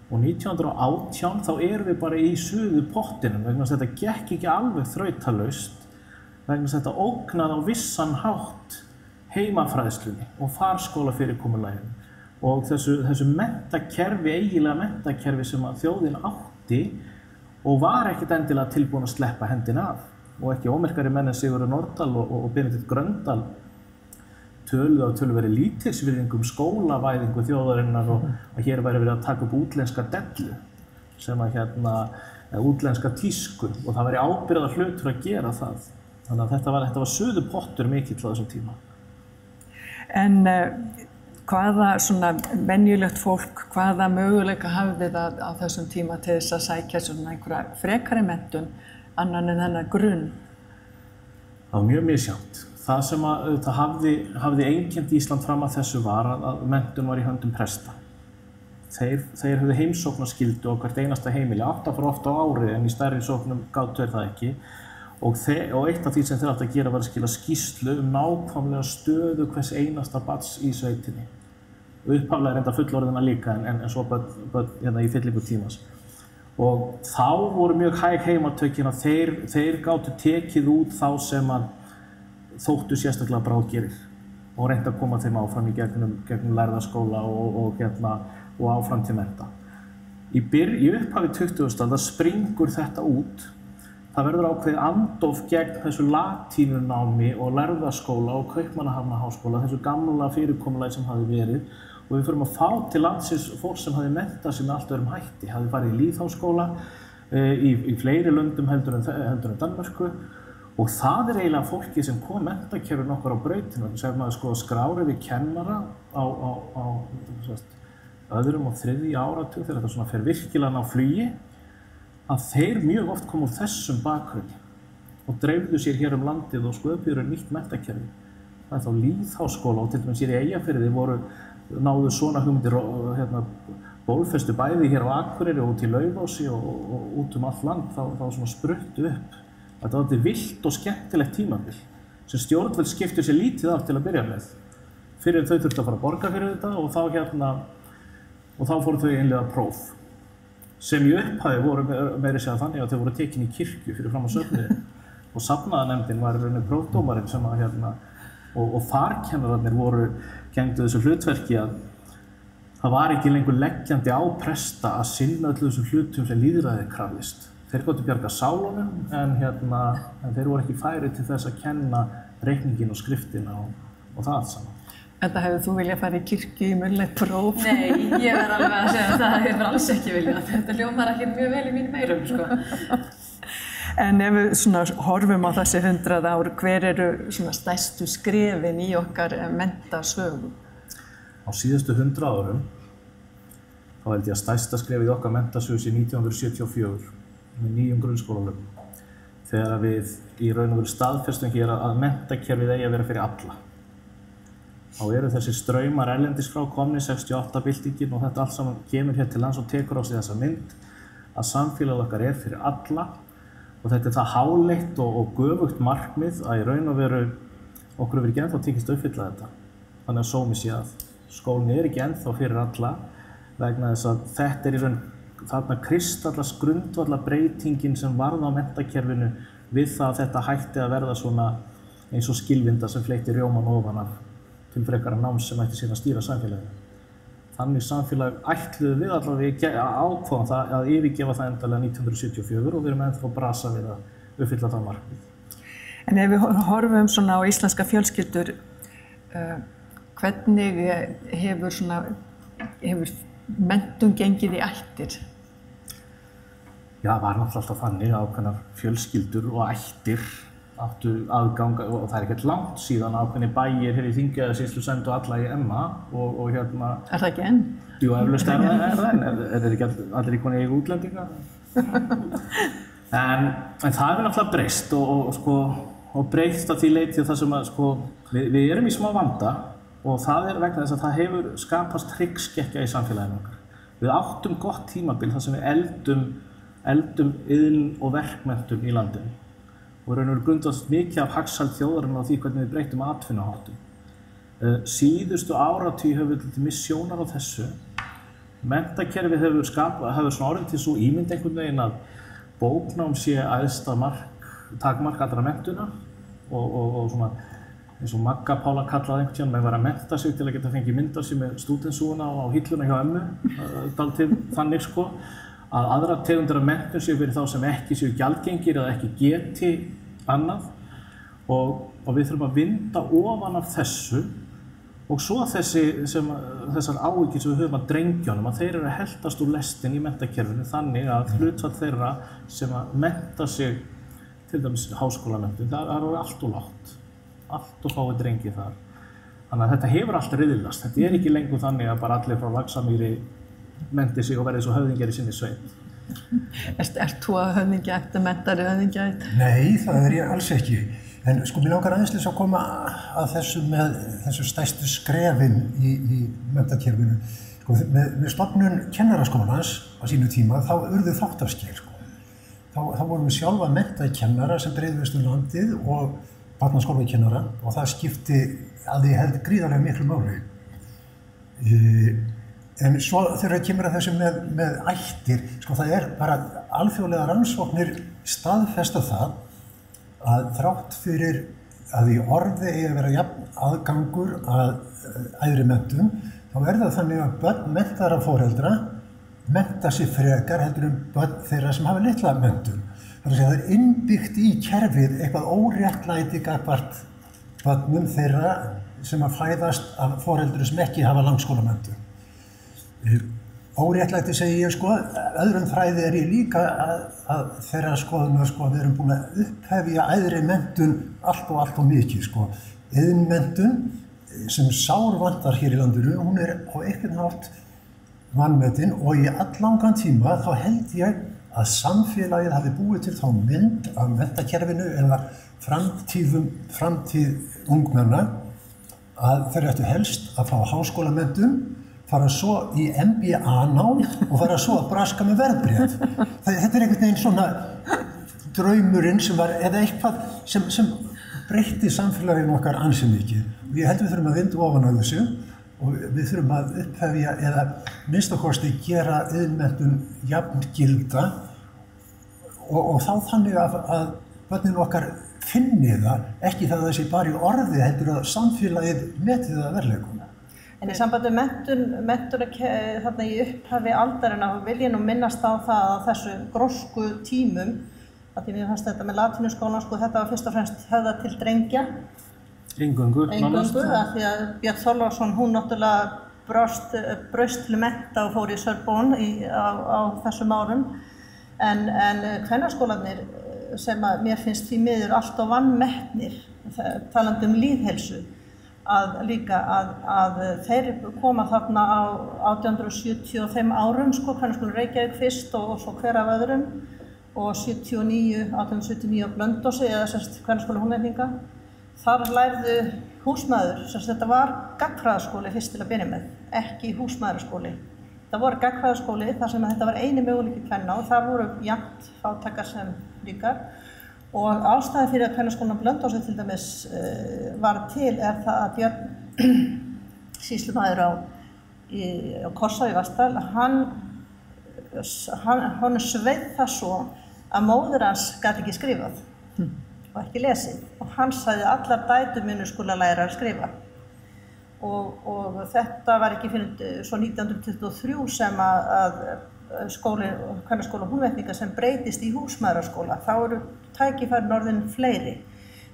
S7: og 1918 þá erum við bara í suðu pottinum vegna þess að þetta gekk ekki alveg þrautalaust vegna þess að þetta ógnaði á vissan hátt heimafræðslunni og farskólafyrirkomulaginu og þessu menntakerfi, eiginlega menntakerfi sem að þjóðin átti og var ekkert endilega tilbúin að sleppa hendina af. Og ekki ómerkari menn en Sigurður Nordal og Benedikt Gröndal töluðu af töluveri lítilsvirðingu skólavæðingu þjóðarinnar og að hér væri verið að taka upp útlenska dellu sem að útlenska tísku og það væri ábyrgðar hlutur að gera það. Þannig að þetta var suðu pottur mikill á þessum tíma.
S10: En hvaða svona venjulegt fólk, hvaða möguleika hafði það á þessum tíma til þess að sækja svona einhverja frekari menntun annan en þennan grunn?
S7: Það var mjög misjafnt. Það sem hafði einkennt Ísland fram að þessu var að menntun var í höndum presta. Þeir höfðu heimsóknarskyldu á hvert einasta heimili, 8 fyrir oft á ári en í stærri sóknum gátu þeir það ekki. Og eitt af því sem þeir áttu að gera var að skila skýrslu nákvæmlega stöðu hvers einasta barns í sveitinni. Upphaflega reyndar fullorðina líka en svo börn í fyllingu tímans. Og þá voru mjög hæg heimatökin að þeir gátu tekið út þá sem að þóttu sérstaklega bráðgerir og reynda að koma þeim áfram í gegnum lærðaskóla og áfram til mennta. Í upphafi 20. aldar springur þetta út. Það verður ákveðið andóf gegn þessu latínunámi og lærðaskóla og Kaupmannahafnarháskóla, þessu gamla fyrirkomulagi sem hafði verið. Og við förum að fá til landsins fólk sem hafði menntað sig með allt öðrum hætti. Hafði farið í lýðháskóla í fleiri löndum heldur en Danmörku. Og það eiginlega fólkið sem kom menntakerfinu okkar á brautinu. Þegar maður skráir við kennara á öðrum og þriðja áratug, þegar þetta svona fer virkilega á flugi, að þeir mjög oft kom úr þessum bakgrunni og dreifðu sér hér landið og sköpuðu nýtt menntakerfi. Það þá lýðháskóla og til dæmis hér í Eyjafirði náðu svona hugmyndir bólfestu bæði hér á Akureyri og út í Laufási og út allt land, þá svona spruttu upp. Þetta var þetta villt og skemmtilegt tímabil sem stjórnvöld skiptu sér lítið af til að byrja með. Fyrir þau þurftu að fara að borga fyrir þetta og þá fóru þau innleiða próf. Sem í upphafi voru meira segja þannig að þau voru tekin í kirkju fyrir fram á söfnuði og safnaðarnefndin var í rauninni prófdómarinn sem og farkennararnir gegndu þessu hlutverki að það var ekki lengur leggjandi á presta að sinna öllu þessum hlutum sem lýðræðið krafðist. Þeir gátu bjarga sálunum en þeir voru ekki færir til þess að kenna reikningin og skriftina og það allt saman.
S10: Enda hefur þú viljað fara í kirkju í munnlegt próf?
S6: Nei, ég verð alveg að segja að það hefur alls ekki viljað. Þetta hljómar ekki mjög vel í mínum eyrum, sko.
S10: En ef við horfum á þessi 100 ár, hver eru stærstu skrefin í okkar menntasögu?
S7: Á síðustu 100 árum, þá held ég að stærsta skrefið í okkar menntasögu sé 1974 með nýjum grunnskólalögum. Þegar við í raun og veru staðfestum hér að menntakerfið eigi að vera fyrir alla. Þá eru þessi straumar erlendis frá komnir 68 byltingin og þetta allt saman kemur hér til lands og tekur á sig þessa mynd að samfélag okkar er fyrir alla. Og þetta er það háleitt og göfugt markmið að í raun og veru okkur hefur ekki ennþá tekist að uppfylla þetta. Þannig að sómi sé að skólinn er ekki ennþá fyrir alla vegna þess að þetta er í raun þarna kristallast grundvallar breytingin sem varð á menntakerfinu við það að þetta hætti að verða svona eins og skilvinda sem fleytti rjóman ofan af til frekara náms sem ætti síðan að stýra samfélaginu. Þannig samfélag ætluðu við allavega ákváðum það að yfirgefa það endalega 1974 og við erum ennþá brasa við að uppfylla það markmið.
S10: En ef við horfum svona á íslenska fjölskyldur, hvernig hefur menntun gengið í ættir?
S7: Já, það var náttúrulega alltaf þannig að ákveðnar fjölskyldur og ættir áttu aðgang og það ekkert langt síðan ákveðni bæir hér í Þingeyjarsýslu sendu alla í Emma og hérna...
S10: Er það ekki enn?
S7: Jú, eflaust það enn. Er ekki allir íkvæmni eiga útlendinga? En það hefur náttúrulega breyst og breyst að því leyti það sem að við erum í smá vanda og það vegna þess að það hefur skapast hryggskekkja í samfélaginu okkar. Við áttum gott tímabil þar sem við eldum iðn- og verkmenntun í landinu. Og raun og veru grundvallast mikið af hagsæld þjóðarinnar á því hvernig við breytum atvinnuháttum. Síðustu áratugi höfum við til dæmis sjónar á þessu. Menntakerfið hefur svona orðið til svo ímynd einhvern veginn að bóknám sé æðsta takmark allra menntunar og svona eins og Magga Pála kallaði einhvern tímann með að mennta sig til að geta fengið myndar sig með stúdentssúguna á hilluna hjá ömmu, dálítið þannig að aðra tegundir af menntun séu fyrir þá sem ekki séu gjaldgengir eða ekki geti annað og við þurfum að vinda ofan af þessu og svo þessar áhyggjur sem við höfum að drengjónum að þeir eru að heltast úr lestin í menntakerfinu þannig að hlutfall þeirra sem að mennta sig til dæmis háskólamenntun, það er allt og lágt, allt og fáið drengi þar. Þannig að þetta hefur allt riðlast, þetta er ekki lengur þannig að bara allir frá Laxamýri mennti sig og verði svo höfðingjar í sinni sveit.
S10: Ert þú að höfðingjaætt eða menntari höfðingjaætt?
S9: Nei, það ég alls ekki. En mér langar aðeins að koma að þessu stærstu skrefin í menntakerfinu. Með stofnun kennaraskólans á sínu tíma þá urðu þáttaskil. Þá vorum við sjálfa menntaði kennara sem dreifðust landið og barnaskólakennara og það skipti að því held gríðarlega miklu máli. En svo þegar kemur að þessu með ættir, það er bara alþjóðlega rannsóknir staðfesta það að þrátt fyrir að í orði eigi að vera jafn aðgangur að æðri menntun, þá er það þannig að börn menntara foreldra mennta sig frekar heldur börn þeirra sem hafa litla menntun. Það er innbyggt í kerfið eitthvað óréttlæti gagnvart börnum þeirra sem að fæðast af foreldrum sem ekki hafa langskólamenntun. Óréttlæti segi ég öðrum þræði ég líka að þeirra skoðum að við erum búin að upphefja æðri menntun allt og mikið iðnmenntun sem sárvantar hér í landinu, hún er á einhvern hátt vanmetin og í alllangan tíma þá held ég að samfélagið hafi búið til þá mynd af menntakerfinu eða framtíð ungmenna að þeir ættu helst að fá háskólamenntun, fara svo í MBA-nám og fara svo að braska með verðbréf. Þetta er einhvern veginn svona draumurinn sem var, eða eitthvað sem breytti samfélaginu okkar ansi mikið. Og ég held við þurfum að vinda ofan á þessu og við þurfum að upphefja eða minnst að kosti gera iðnmenntun jafngilda og þá þannig að börnin okkar finni það, ekki það sé bara í orði heldur að samfélagið meti það verðleikum.
S8: En í sambandi menntun þarna í upphafi aldarinnar vil ég nú minnast á það að þessu grósku tímum, að því mér fannst þetta með latínuskólan, þetta var fyrst og fremst höfðað til drengja.
S7: Eingöngu,
S8: af því að Björn Þorláksson, hún náttúrulega braust til mennta og fór í Sorbonne á þessum árum. En kvennaskólarnir sem að mér finnst því miður allt of vanmetnir, talandi lýðheilsu, að þeir koma þarna á 1875 árum, Kvennaskólinn Reykjavík fyrst og svo hver af öðrum og 1879 á Blönduósi eða Kvennaskóli Húnvetninga. Þar lærðu húsmæður, þetta var gagnfræðaskóli fyrst til að byrja með, ekki húsmæðraskóli. Það voru gagnfræðaskóli þar sem þetta var eini möguleiki kvenna og þar voru jafnt fátækar sem ríkar. Og ástæði fyrir að Kvennaskólinn á Blönduósi til dæmis var til er það að Björn sýslumaður á Korsá í Vatnsdal, hann sveið það svo að móðir hans gat ekki skrifað og ekki lesið og hann sagði að allar dætur mínu skulu læra að skrifa. Og þetta var ekki fyrir svo 1923 sem að Kvennaskóli Húnvetninga sem breytist í húsmæðraskóla. Þá eru tækifærin orðin fleiri.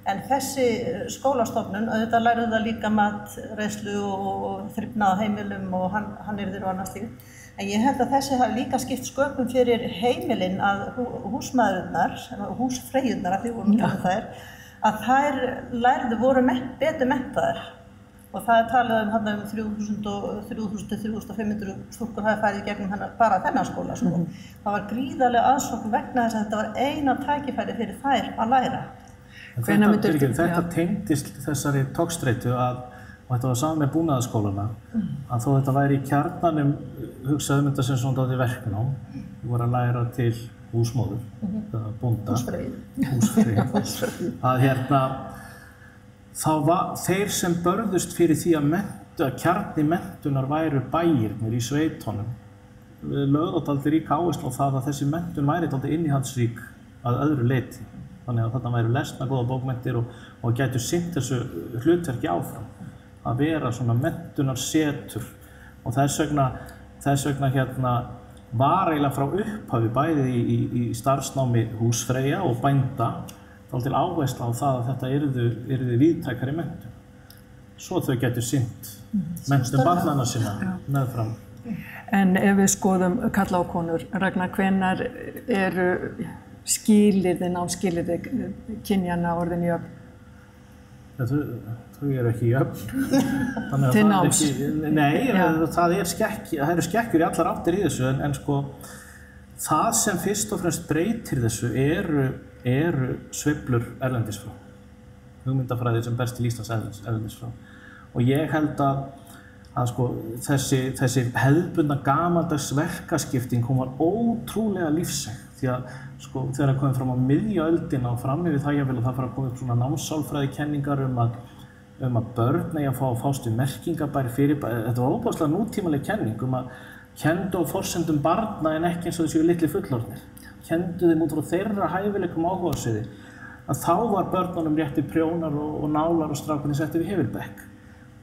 S8: En þessi skólastofnun, auðvitað lærðu það líka matreiðslu og þrifnað á heimilum og hannyrðir og annað slíkt. En ég held að þessi hafi líka skipt sköpum fyrir heimilin að húsmæðurnar, húsfreyjurnar að því vorum þær, að þær lærðu voru betur menntaðar. Og það talað um 3.000–3.500 stúlkur hafi farið í gegnum bara þennan skóla. Sko. Það var gríðarlega aðsókn vegna þess að þetta var eina tækifæri fyrir þær að læra.
S7: Þetta tengdist þessari togstreitu og þetta var saman með búnaðarskólana að þó þetta væri í kjarnanum hugsað þetta sem svona dáði verknám. Við vorum að læra til húsmóður, bónda, húsfreyju. Að þeir sem börðust fyrir því að kjarni menntunar væru bæirnir í sveitunum lögðu dálítið ríka áherslu á það að þessi menntun væri dálítið innihaldsrík að öðru leyti. Þannig að þarna væru lesna góða bókmenntir og gætu sinnt þessu hlutverki áfram að vera svona menntunarsetur og þess vegna var eiginlega frá upphafi bæði í starfsnámi húsfreyja og bænda til áhersla á það að þetta yrði víðtækari menntun. Svo þau getur sinnt menntun barnanna sinna meðfram.
S10: En ef við skoðum karla og konur, Ragnar, hvenær eru námsskilyrði kynjanna orðin jöfn?
S7: Þau eru ekki jöfn.
S10: Til náms?
S7: Nei, það eru skekkjur í allar áttir í þessu en sko það sem fyrst og fremst breytir þessu eru sveiflur erlendis frá. Hugmyndafræði sem berst til Íslands erlendis frá. Og ég held að sko, þessi hefðbundna gamaldags verkaskipting hún var ótrúlega lífsæk því að sko, þegar það komið fram á miðja öldina og fram yfir það jafnvel að það fara að koma upp svona námssálfræðikenningar um að börn eigi að fást við merkingabæri fyrirbæri. Þetta var óbúðslega nútímaleg kenning að kenndu á forsendum barna en ekki eins og þessu litli fullorðnir. Kenndu þeim út frá þeirra hæfileikum áhugasviði að þá var börnunum rétti prjónar og nálar og strákunni setti við hefilbekk.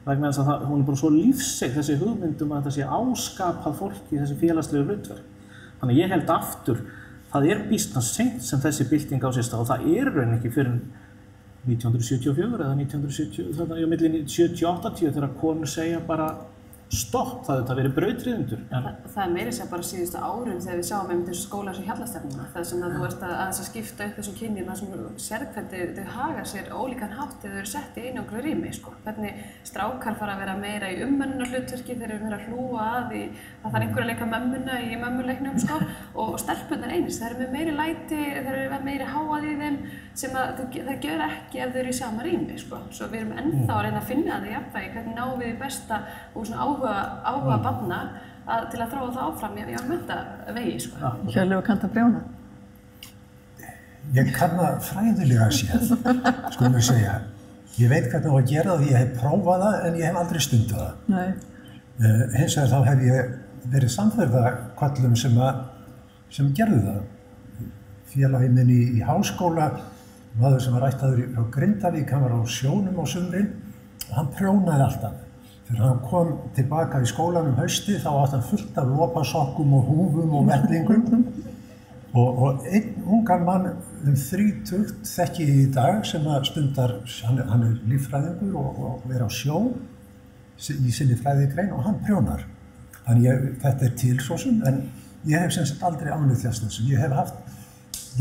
S7: Vegna þess að hún bara svo lífseig þessi hugmyndum að þetta sé áskapað fólki í þessi félagslegu hlutverk. Þannig ég held aftur, það býsna seint sem þessi bylting á sér stað og það raun ekki fyrir 1974 eða 1970, þannig að milli 70–80 þegar konur segja bara stopp, það verið brautryðjendur.
S6: Það meira sér bara síðustu árum þegar við sjáum einmitt þessu skóla eins og hjallastefnuna. Það sem að þú ert að skipta upp þessum kynjum þar sem sérð hvernig þau haga sér ólíkan hátt þegar þau eru sett í einangru rými. Hvernig strákar fara að vera meira í umönnunarhlutverki þegar þau eru meira að hlúa að því að það einhver að leika mömmuna í mömmuleiknum og stelpurnar eins. Það eru með meiri læti, það eru með meiri háað í þeim sem það gjör ekki ef þau eru í sama rými. Svo við erum ennþá að reyna að finna það jafnvægi, hvernig náum við besta og svona áhuga barna til að þróa það áfram í menntavegi.
S10: Hjörleifur, kanntu að prjóna?
S9: Ég kann það fræðilega séð, skulum við segja. Ég veit hvernig á að gera það, ég hef prófað það en ég hef aldrei stundað það.
S10: Nei.
S9: Hins vegar þá hef ég verið samferða kvallum sem gerðu það. Félagi minn í háskóla, maður sem var ættaður frá Grindavík, hann var á sjónum á sumrin og hann prjónaði alltaf. Þegar hann kom tilbaka í skólanum haustið þá átti hann fullt af lopasokkum og húfum og verðlingum og einn ungan mann 30 þekki ég í dag sem stundar, hann líffræðingur og er á sjó í sinni fræðigrein og hann prjónar. Þannig þetta til svo sem, en ég hef sem sagt aldrei ánýtt þessu. Ég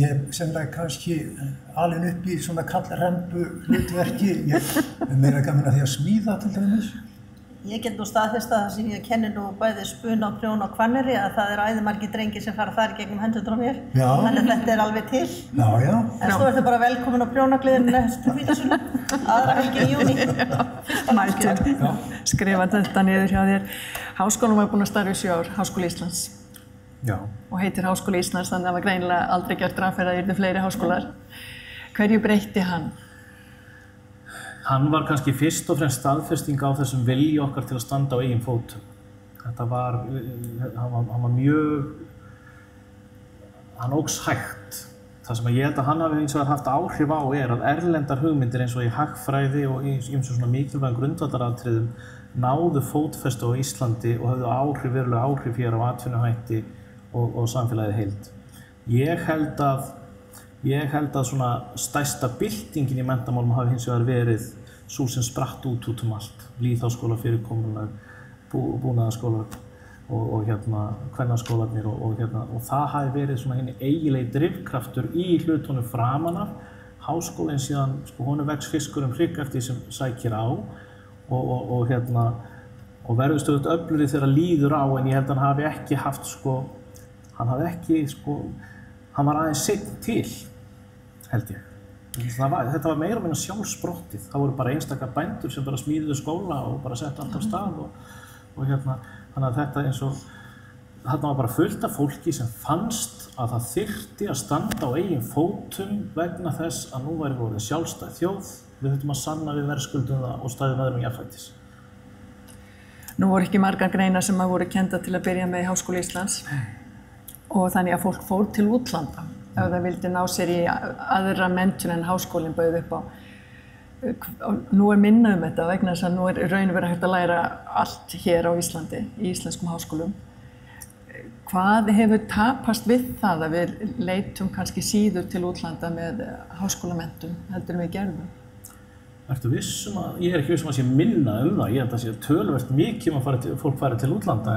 S9: hef semlega kannski alin upp í svona kallrembu hlutverki, ég er meira gaman að því að smíða til dæmis.
S8: Ég get nú staðfest að það sem ég kenni nú bæði spuna, prjóna og Hvanneyri að það eru æðimargir drengir sem fara þar í gegnum hendurnar á mér.
S9: Já.
S8: Þannig að þetta er alveg til.
S9: Já, já.
S8: En svo ertu bara velkomin á prjónagliðinu næstu hvítasunnu, aðra helgin í júní.
S10: Mætur, skrifa þetta niður hjá þér. Háskólinn var búinn að starfa í 7 ár, Háskóli Íslands.
S7: Já.
S10: Og heitir Háskóli Íslands, þannig að það var greinilega aldrei gert ráð fyrir að yrðu fleiri háskólar. Hverju breytti hann?
S7: Hann var kannski fyrst og fremst staðfesting á þessum vilja okkar til að standa á eigin fótum. Þetta var, hann var mjög, hann óx hægt. Það sem ég held að hann hafi eins og haft áhrif á að erlendar hugmyndir eins og í hagfræði og í svona mikilvægum grundvallaratriðum náðu fótfestu á Íslandi og höfðu verulega áhrif hér á atvinnuhætti og samfélagið heild. Ég held að Ég held að svona stærsta byltingin í menntamálum hafi hins vegar verið sú sem spratt út allt. Lýðháskóla fyrirkomulag, búnaðarskólar og kvennaskólarnir og það hafi verið svona hinn eiginlegi drifkraftur í hlutunum framan af. Háskólinn síðan, honum vex fiskur hrygg eftir því sem sækir á og verður stöðugt öflugri þegar líður á, en ég held að hann hafi ekki haft hann var aðeins seinn til, held ég. Þetta var meira og minna sjálfsprottið. Það voru bara einstaka bændur sem bara smíðuðu skóla og bara settu allt af stað þannig að þetta eins og þarna var bara fullt af fólki sem fannst að það þyrfti að standa á eigin fótum vegna þess að nú væri orðið sjálfstæð þjóð. Við þurftum að sanna við verðskuldum það og staðið öðrum jafnfætis.
S10: Nú voru ekki margar greinar sem voru kendar til að byrja með í Háskóla Íslands og þannig að fólk fór til útlanda ef það vildi ná sér í aðra menntun en háskólinn bauð upp á. Nú minna þetta vegna þess að nú raun verið hægt að læra allt hér á Íslandi, í íslenskum háskólum. Hvað hefur tapast við það að við leitum kannski síður til útlanda með háskólamenntun heldur en við gerðum?
S7: Ertu viss ég er ekki viss að sé minna það. Ég held að sé töluvert mikið fólk farið til útlanda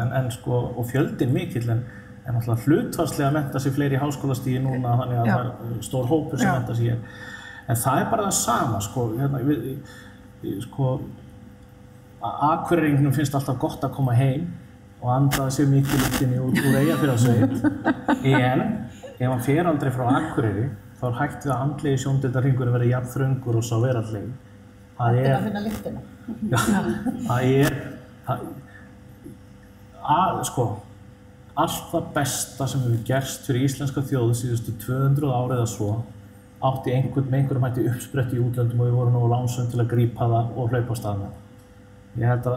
S7: og fjöldinn mikill en náttúrulega hlutfallslega mennta sig fleiri í háskólastigi núna þannig að það er stór hópur sem mennta sig hér. En það er bara það sama, Akureyringnum finnst alltaf gott að koma heim og anda sér mikið lyktinni úr Eyjafjarðarsveit. En ef hann fer aldrei frá Akureyri, þá er hægt við að andlegi sjóndeildarhringurinn verði jafn þröngur og sá veraldlegi.
S8: Það er að finna lyktina.
S7: Allt það besta sem hefur gerst fyrir íslenska þjóðu síðustu 200 ár eða svo átti með einhverjum hætti uppsprett í útlöndum og við vorum nú lánsöm til að grípa það og hlaupa á stað með. Ég held að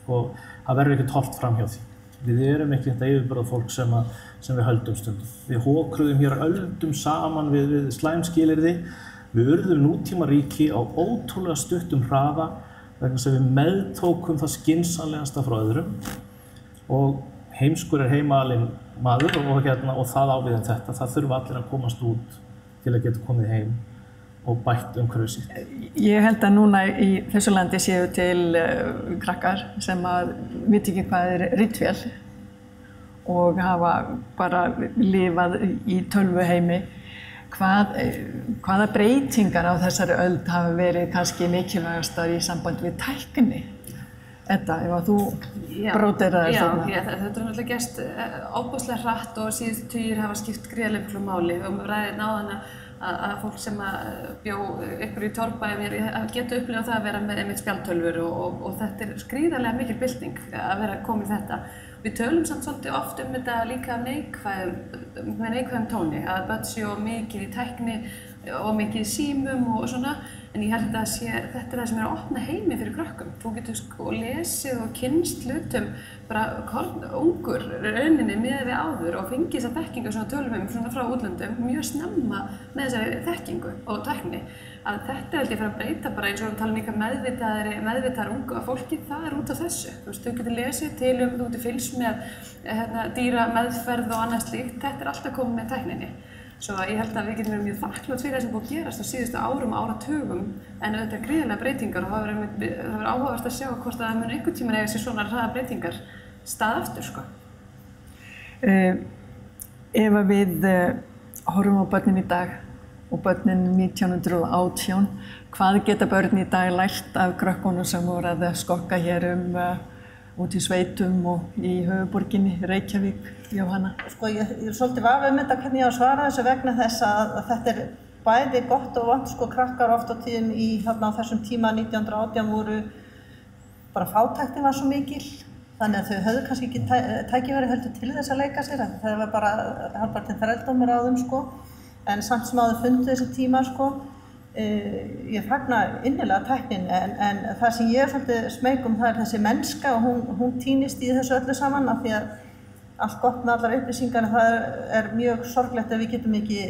S7: það verður ekkert horft fram hjá því. Við erum ekki þetta yfirburða fólk sem við höldum stundum. Við hokruðum hér öldum saman við slæmskilyrði. Við urðum nútímaríki á ótrúlega stuttum hraða vegna þess að við meðtókum það skynsamlegasta frá öðrum og heimskur er heimaalinn maður og það á við þetta. Það þurfa allir að komast út til að geta komið heim og bætt umhverfið sitt.
S10: Ég held að núna í þessu landi séu til krakkar sem vita ekki hvað er ritvél og hafa bara lifað í tölvuheimi. Hvaða breytingar á þessari öld hafa verið kannski mikilvægastar í samband við tækni? Edda, ef þú bróteraðir þarna.
S6: Já, þetta er náttúrulega gerst ofboðslega hratt og síðustu tugir hafa skipt gríðarlega miklu máli. Við ræðum áðan að fólk sem bjó ykkur í torfbæjum geta upplifað það að vera með einmitt spjaldtölvur og þetta er gríðarlega mikil bylting að vera komið þetta. Við tölum samt svolítið oft þetta líka með neikvæðum tóni, að börn séu mikið í tækni og mikið í símum og svona, en ég held að þetta er það sem er að opna heimi fyrir krökkum. Þú getur lesið og kynnst hlutum bara ungur rauninni miðað við áður og fengið þessa þekkingu svona tölum svona frá útlöndum mjög snemma með þessari þekkingu og tækni. Að þetta held ég fyrir að breyta bara eins og við talum líka meðvitaðar ungu að fólki það út af þessu. Þú getur lesið til þú getur fylgst með dýra meðferð og annað slíkt. Þetta er alltaf komið með tækninni. Svo ég held að við getum verið mjög þakklátt fyrir það sem búið að gerast á síðustu árum og áratugum en þetta er gríðarlega breytingar og það verður áhugavert að sjá hvort það mun einhvern tímann eiga sér svona hraða breytingar stað aftur,
S10: Ef við horfum á börnin í dag og börnin 1918, hvað geta börn í dag lært af krökkunum sem voru að skokka hér út í sveitum og í höfuðborginni, Reykjavík, Jóhanna?
S8: Ég er svolítið vafið þetta hvernig ég á að svara þessu vegna þess að þetta er bæði gott og vont. Krakkar oft á tíðum á þessum tíma 1918 voru bara fátæktin var svo mikil þannig að þau höfðu kannski ekki tækifæri heldur til þess að leika sér. Það var bara hálfpartinn þrældómur á þeim en samt sem áður fundu þessi tíma ég fagna innilega tæknin en það sem ég er svolítið smeyk það er þessi mennska og hún týnist í þessu öllu saman af því að allt gott með allar upplýsingar það er mjög sorglegt að við getum ekki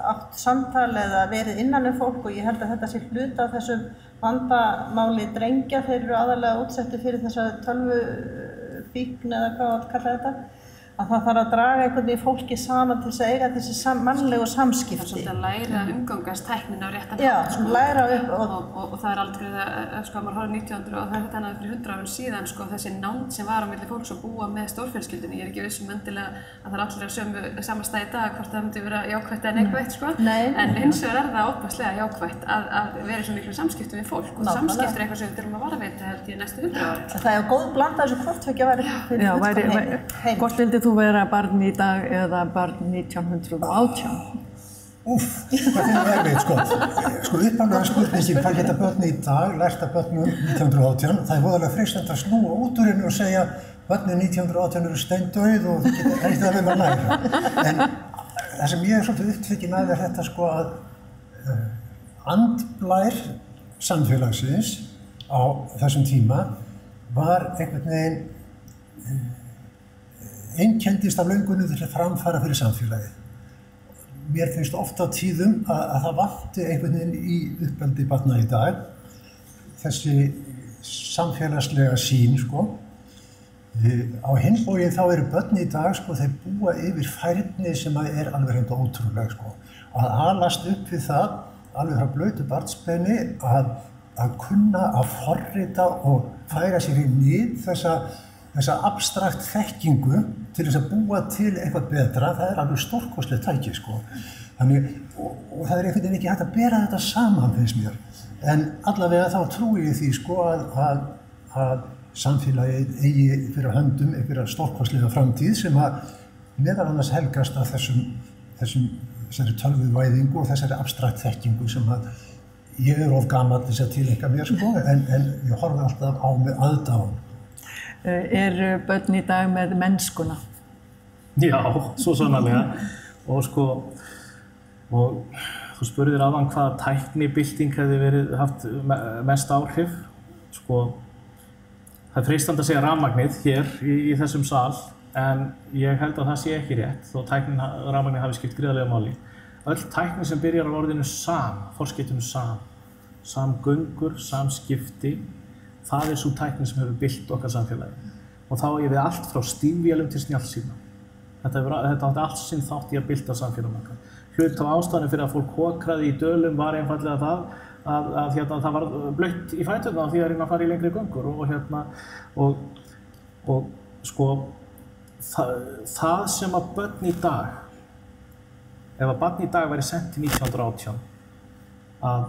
S8: átt samtal eða verið innan fólk og ég held að þetta sé hluti af þessu vandamáli drengja. Þeir eru aðallega útsetti fyrir þessa tölvufíkn eða hvað að kalla þetta að það þarf að draga einhvern veginn fólki saman til þess að eiga þessi mannlegu samskipti.
S6: Það er svolítið að læra að umgangast tæknina á réttan
S8: hátt. Já,
S6: sko.
S8: læra upp
S6: og það er aldrei það, sko, maður horfir 1900 og það er þetta fyrir 100 árum síðan, sko, þessi nánd sem var á milli fólks að búa með stórfjölskyldunni. Ég er ekki viss endilega að það er allir á sama stað í dag hvort það myndi vera jákvætt eða neikvætt, sko. En hins vegar er það ótrúlega jákvætt að vera í svo miklu samskiptum við fólk og samskiptur er eitthvað sem við þurfum að varðveita held ég næstu 100 árin.
S8: Það er góð blanda þessu hvort tveggja væri fyrir fullkominn heim.
S10: Hvort vildir þú vera barn í dag eða barn 1918?
S9: Úff, það finnir erfitt, sko. Sko, upphaflega spurningin, hvað geta börn í dag lært af börnum 1918? Það er voðalega freistandi að snúa út úr henni og segja börnin 1918 eru steindauð og það geta ekkert að vera læra. En það sem ég er svolítið upptekinn af er þetta, sko, að andblær samfélagsins á þessum tíma var einhvern veginn einkenndist af löngunum til að framfara fyrir samfélagið. Mér finnst ofta á tíðum að það vanti einhvern veginn í uppeldi barna í dag þessi samfélagslega sýn, sko. Á hinn bóginn þá eru börn í dag, sko, þeir búa yfir færni sem er alveg hreint ótrúleg, sko. Að alast upp við það, alveg frá blautu barnsbeini, að kunna að forrita og færa sér í nýtt þessa abstrakt þekkingu til þess að búa til eitthvað betra, það er alveg stórkostlegt tæki, sko. Þannig, og það er einhvern veginn ekki hægt að bera þetta saman, finnst mér. En allavega þá trúi ég því, sko, að samfélagið eigi fyrir höndum einhverja stórkostlega framtíð sem að meðal annars helgast af þessari tölvuvæðingu og þessari abstrakt þekkingu sem að ég er of gamall þess að tileinka mér, sko, en ég horfi alltaf á með aðdáun.
S10: Er börn í dag með mennskuna?
S7: Já, svo sannarlega. Og sko, og þú spurðir áðan hvaða tæknibylting hefði haft mest áhrif. Sko, það er freistandi að segja rafmagnið hér í þessum sal, en ég held að það sé ekki rétt, þó rafmagnið hafi skipt gríðarlega máli. Öll tækni sem byrjar á orðinu forskeytinu samgöngur, samskipti, það er svo tækni sem hefur byggt okkar samfélagi. Og þá er við allt frá stýrvélum til snjallsíma. Þetta átti allt sinn þátt í að bylta samfélagum okkar. Hlut af ástæðunum fyrir að fólk kokraði í dölum var einfaldlega það að það var blautt í fæturna því að reyna að fara í lengri göngur og sko það sem að börn í dag, ef að barn í dag væri sendt til 1918, að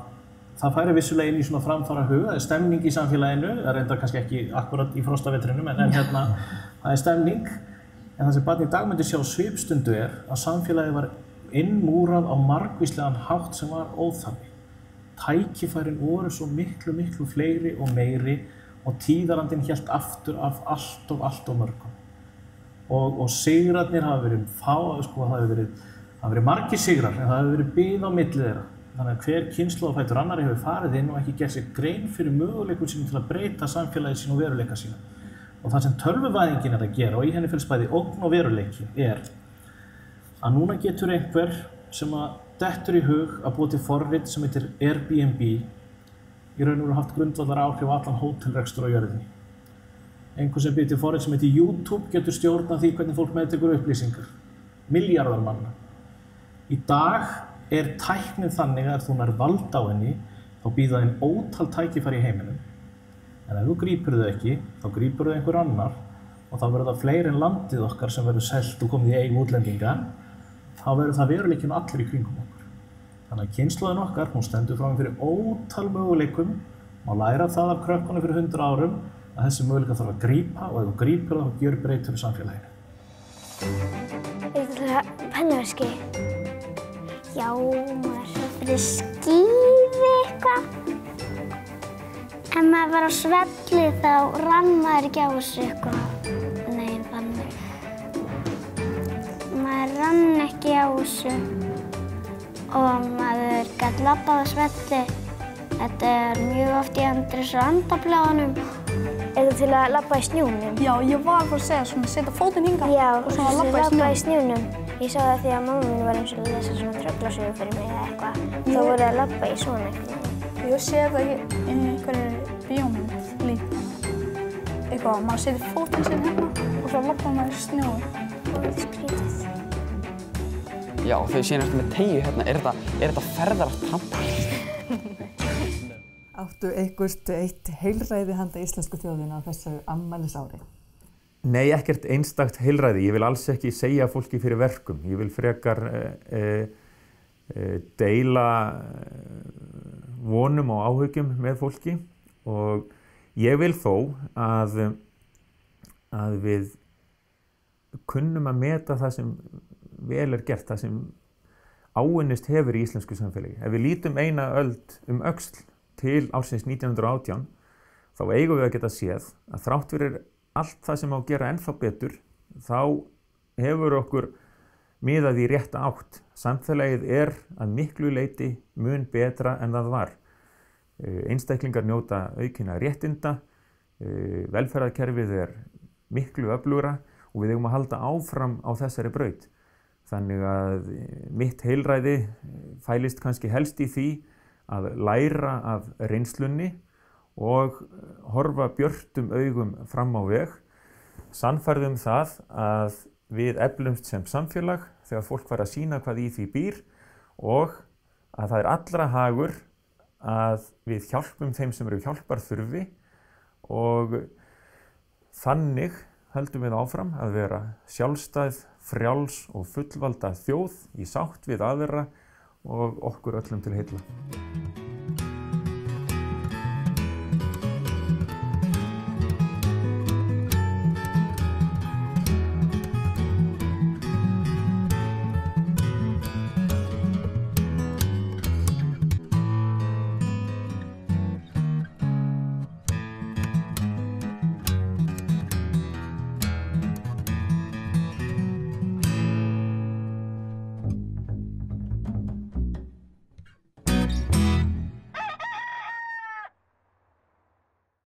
S7: það færi vissulega inn í svona framfara hug, það er stemning í samfélaginu, það reyndar kannski ekki akkurat í frostavetrinum, en það er stemning. En það sem barn í dag myndi sjá svipstundu er að samfélagið var innmúrað á margvíslegan hátt sem var óþarfi. Tækifærin voru svo miklu fleiri og meiri og tíðarandinn hélt aftur af allt of mörgum. Og sigrarnir hafa verið sko, það hafa verið margir sigrar, en það hafa verið bið á milli þeirra. Þannig að hver kynslóð á fætur annarri hefur farið inn og ekki gert sér grein fyrir möguleikum sínum til að breyta samfélagið sín og veruleika sína. Og það sem tölvuvæðingin er að gera, og í henni felst bæði ógn og veruleiki, er að núna getur einhver sem að dettur í hug að búa til forrit sem heitir Airbnb í raun og veru haft grundvallar áhrif á allan hótelrekstur á jörðinni. Einhver sem býr til forrit sem heitir YouTube getur stjórnað því hvernig fólk meðtekur upplýsingar. Milljarðar manna. Í dag er tæknin þannig að ef þú nær vald á henni, þá býða þín ótal tækifæri í heiminum. En ef þú grípur þau ekki, þá grípur þau einhver annar og þá verður það fleiri en landið okkar sem verður selt og komið í eigu útlendinga, þá verður það veruleikinn allir í kringum okkur. Þannig að kynslóðin okkar, hún stendur fram fyrir ótal möguleikum, má læra það af krökkunum fyrir 100 árum, að þessi möguleika þarf að grípa og ef þú grípur það, þá gjör breytur í samfélaginu.
S1: Er þetta pennaveski? Já, maður fyrir skíði eitthvað. En maður var á svelli þá rann maður ekki á þessu eitthvað. Nei, þannig. Maður rann ekki á þessu og maður gat labbað á svelli. Þetta er mjög oft í Andrés og Andablaðunum. Er þetta til að labba í snjónum? Já, ég var að fara að segja svona, setja fótinn hingað og svona labba í snjónum. Ég sá það því að mamma mín var eins og að lesa svona tröllasögur fyrir mig eða eitthvað. Þá voru að labba í svona eitthvað. Ég sé það í einhverju bíómynd líka. Eitthvað, maður setur fótinn sinn hérna og svo labbar maður í snjói. svolítið skrítið.
S12: Já, þau séu næstu með teygju hérna. Er þetta ferðalagt trampólín?
S2: Áttu eitthvert eitt heilræði handa íslensku þjóðina á þessu afmælisári?
S3: Nei, ekkert einstakt heilræði. Ég vil alls ekki segja fólki fyrir verkum. Ég vil frekar deila vonum og áhyggjum með fólki og ég vil þó að við kunnum að meta það sem vel gert, það sem áunnist hefur í íslensku samfélagi. Ef við lítum eina öld öxl til ársins 1918, þá eigum við að geta séð að þrátt fyrir allt það sem á að gera ennþá betur, þá hefur okkur miðað í rétta átt. Samfélagið að miklu leyti mun betra en það var. Einstaklingar njóta aukinna réttinda, velferðarkerfið miklu öflugra og við eigum að halda áfram á þessari braut. Þannig að mitt heilræði fælist kannski helst í því að læra af reynslunni og horfa björtum augum fram á veg, sannfærð það að við eflumst sem samfélag þegar fólk fær að sýna hvað í því býr og að það allra hagur að við hjálpum þeim sem eru hjálparþurfi og þannig höldum við áfram að vera sjálfstæð, frjáls og fullvalda þjóð í sátt við aðra og okkur öllum til heilla.